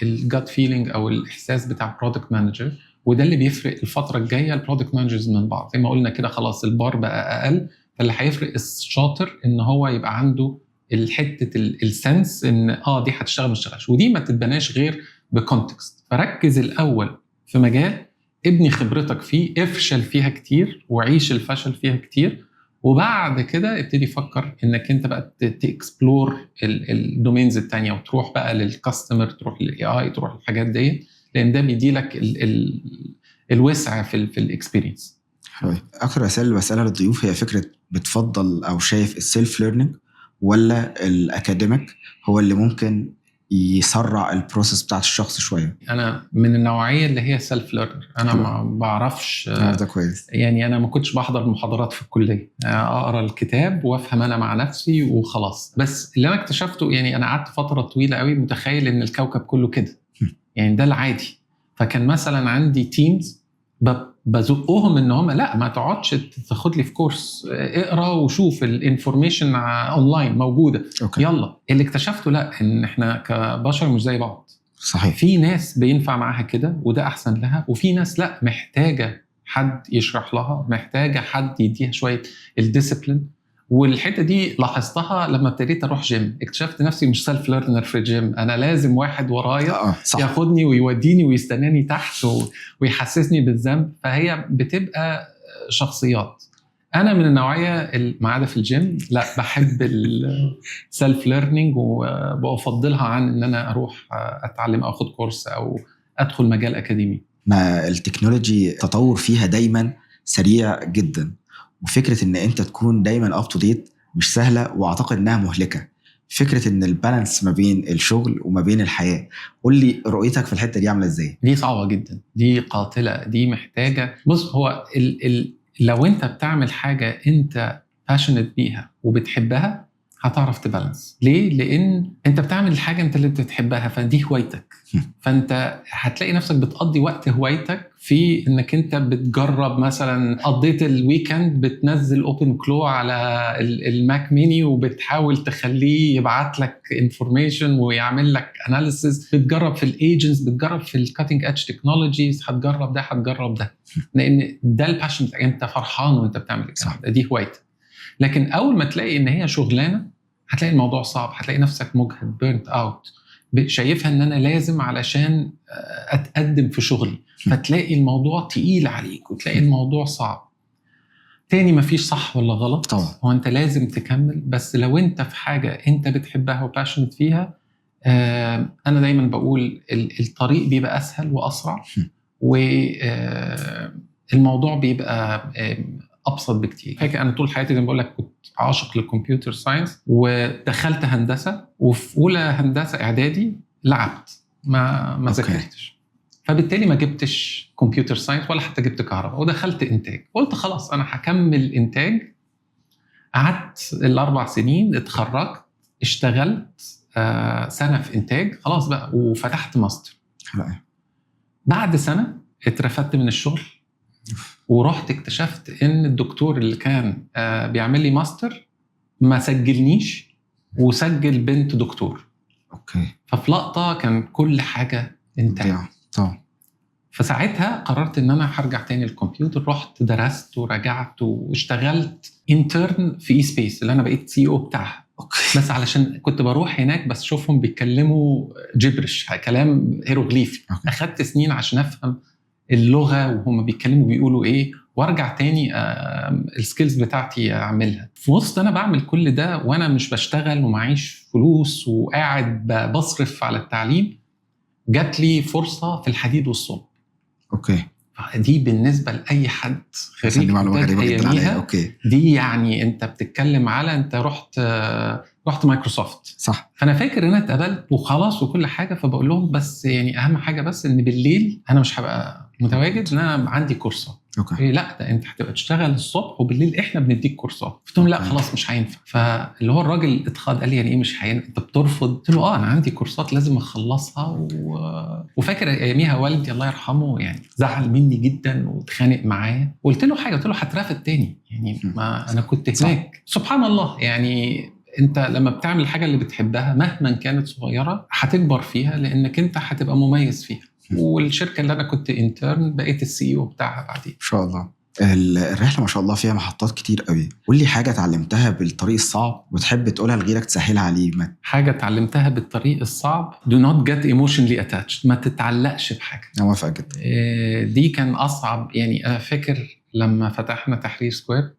الجات فيلينج او الاحساس بتاع برودكت مانجر، وده اللي بيفرق الفتره الجايه البرودكت مانجرز من بعض. زي ما قلنا كده خلاص البار بقى اقل، فاللي هيفرق الشاطر ان هو يبقى عنده الحته السنس ان دي هتشتغل ما تشتغلش، ودي ما تتبناش غير بكونتكست. فركز الاول في مجال، ابني خبرتك فيه، افشل فيها كتير وعيش الفشل فيها كتير، وبعد كده ابتدي فكر انك انت بقى تكسبلور الدومينز التانية وتروح بقى للكاستمر، تروح للاي اي، تروح للحاجات دي، لان ده بيدي لك الوسع في الاكسبيرينس. اكتر رسائل اللي بسالها للضيوف هي فكره بتفضل او شايف السيلف ليرنينج ولا الاكاديميك هو اللي ممكن يسرع البروسيس بتاعت الشخص شويه؟ انا من النوعيه اللي هي سيلف ليرنر. انا ما بعرفش ده كويس. يعني انا ما كنتش بحضر محاضرات في الكليه، اقرا الكتاب وافهم انا مع نفسي وخلاص. بس اللي انا اكتشفته، يعني انا قعدت فتره طويله قوي متخيل ان الكوكب كله كده، يعني ده العادي. فكان مثلا عندي تيمز بزقهم ان هم لا ما تقعدش تاخد لي في كورس، اقرا وشوف الانفورميشن اونلاين موجوده. أوكي. يلا. اللي اكتشفته لا، ان احنا كبشر مش زي بعض. صحيح. في ناس بينفع معاها كده وده احسن لها، وفي ناس لا، محتاجه حد يشرح لها، محتاجه حد يديها شويه الديسيبلين. والحته دي لاحظتها لما ابتديت اروح جيم، اكتشفت نفسي مش سيلف ليرنر في الجيم، انا لازم واحد ورايا ياخدني ويوديني ويستناني تحت ويحسسني بالذنب. فهي بتبقى شخصيات. انا من النوعيه ما عدا في الجيم لا، بحب السيلف ليرنينج وبفضلها عن ان انا اروح اتعلم او اخد كورس او ادخل مجال اكاديمي. ما التكنولوجي تطور فيها دايما سريع جدا، وفكره ان انت تكون دايما اب تو ديت مش سهله، واعتقد انها مهلكه. فكره ان البالانس ما بين الشغل وما بين الحياه، قول لي رؤيتك في الحته دي عامله ازاي؟ دي صعبه جدا، دي قاتله، دي محتاجه. بص، هو لو انت بتعمل حاجه انت passionate بيها وبتحبها هتعرف تبالانس. ليه؟ لان انت بتعمل الحاجه انت اللي بتحبها، فدي هوايتك. فانت هتلاقي نفسك بتقضي وقت هوايتك في انك انت بتجرب. مثلا قضيت الويكند بتنزل اوبن كلو على الماك ميني وبتحاول تخليه يبعت لك انفورميشن ويعمل لك اناليسيس، بتجرب في الايجنتس، بتجرب في الكاتنج ايدج تكنولوجيز، هتجرب ده هتجرب ده، لان ده الباشن. انت فرحان وانت بتعمل الكلام ده، دي هوايتك. لكن اول ما تلاقي ان هي شغلانه هتلاقي الموضوع صعب، هتلاقي نفسك مجهد، بيرنت اوت، شايفها ان انا لازم علشان اتقدم في شغلي، فتلاقي الموضوع تقيل عليك وتلاقي الموضوع صعب. تاني مفيش صح ولا غلط طبعا. هو انت لازم تكمل، بس لو انت في حاجه انت بتحبها وباشنت فيها، انا دايما بقول الطريق بيبقى اسهل واسرع، والموضوع بيبقى ابسط بكتير. فاكر انا طول حياتي زي ما بقول لك كنت عاشق للكمبيوتر ساينس، ودخلت هندسه، وفي اولى هندسه اعدادي لعبت ما ذاكرتش، فبالتالي ما جبتش كمبيوتر ساينس ولا حتى جبت كهرباء، ودخلت انتاج. قلت خلاص انا هكمل انتاج. قعدت ال4 سنين، اتخرجت، اشتغلت سنه في انتاج خلاص بقى، وفتحت ماستر. بعد سنه اترفدت من الشغل، ورحت اكتشفت ان الدكتور اللي كان بيعمل لي ماستر ما سجلنيش، وسجل بنت دكتور. اوكي. ففي لقطه كان كل حاجه انتهت. طبعا. فساعتها قررت ان انا هرجع تاني للكمبيوتر. رحت درست ورجعت واشتغلت انترن في اي سبيس اللي انا بقيت سي او بتاعها. اوكي. بس علشان كنت بروح هناك بس شوفهم بيتكلموا جبرش، كلام هيروغليفي. اخدت سنين عشان افهم اللغه وهم بيتكلموا بيقولوا ايه، وارجع تاني السكيلز بتاعتي اعملها. في وسط انا بعمل كل ده وانا مش بشتغل ومعيش فلوس وقاعد بصرف على التعليم، جات لي فرصه في الحديد والصلب. اوكي. دي بالنسبه لاي حد خريج معلومه. اوكي. دي يعني انت بتتكلم على انت رحت مايكروسوفت. صح. فانا فاكر ان انا اتقبلت وخلاص وكل حاجه. فبقول لهم بس يعني اهم حاجه بس ان بالليل انا مش هبقى متواجد، ان انا عندي كورسات. اوكي. إيه لا، ده انت هتبقى تشتغل الصبح وبالليل احنا بنديك كورسات. قلت لهم لا خلاص مش هينفع. فاللي هو الراجل اتخاض قال لي يعني ايه مش هينفع، انت بترفض؟ قلت له انا عندي كورسات لازم اخلصها وفاكر اياميها والدي الله يرحمه يعني زعل مني جدا واتخانق معايا. قلت له حاجه، قلت له هترفض تاني يعني، ما انا كنت هناك. سبحان الله يعني انت لما بتعمل الحاجه اللي بتحبها مهما كانت صغيره هتكبر فيها، لانك انت هتبقى مميز فيها. والشركه اللي انا كنت انترن بقيت السي او بتاعها بعدين. ان شاء الله. الرحله ما شاء الله فيها محطات كتير قوي. قول لي حاجه اتعلمتها بالطريق الصعب وتحب تقولها لغيرك تسهلها عليه. حاجه اتعلمتها بالطريق الصعب: do not get emotionally attached. ما تتعلقش بحاجه. انا موافق جدا. دي كان اصعب يعني. انا فاكر لما فتحنا تحرير سكوير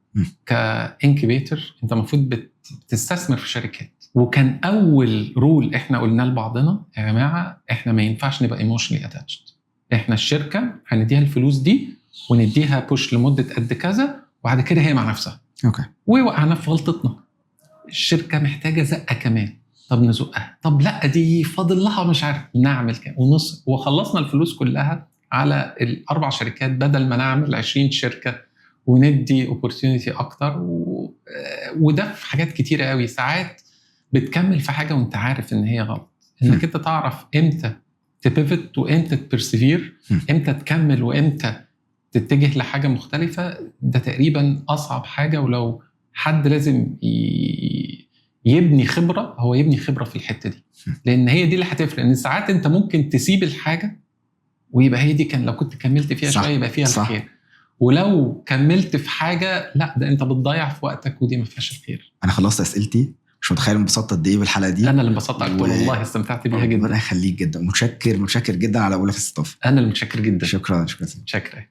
كانكيبيتر، انت المفروض بتستثمر في شركات، وكان اول رول احنا قلنا لبعضنا يا جماعه احنا ما ينفعش نبقى ايموشنلي اتاتشد. احنا الشركه هنديها الفلوس دي ونديها بوش لمده قد كذا، وبعد كده هي مع نفسها. اوكي. ووقعنا في غلطتنا. الشركه محتاجه زقه كمان، طب نزقها، طب لا دي فاضل لها مش عارف نعمل كام ونص، وخلصنا الفلوس كلها على ال4 شركات بدل ما نعمل 20 شركه وندي اوبورتيونيتي اكتر. وده في حاجات كتيره قوي. ساعات بتكمل في حاجه وانت عارف ان هي غلط، انك انت تعرف امتى تبيفت وامتى تبرسيفير، امتى تكمل وامتى تتجه لحاجه مختلفه. ده تقريبا اصعب حاجه. ولو حد لازم يبني خبره، هو يبني خبره في الحته دي، لان هي دي اللي هتفرق. ان ساعات انت ممكن تسيب الحاجه ويبقى هي دي كان لو كنت كملت فيها شويه يبقى فيها الخير، ولو كملت في حاجه لا ده انت بتضيع في وقتك ودي ما فيهاش الخير. انا خلصت اسئلتي، مش متخيل انبسطت قد ايه بالحلقه دي. انا اللي انبسطت اكتر والله، استمتعت بيها جدا. ربنا يخليك جدا. متشكر جدا على قولك الاستضافه. انا اللي متشكر جدا. شكرا. شكرا.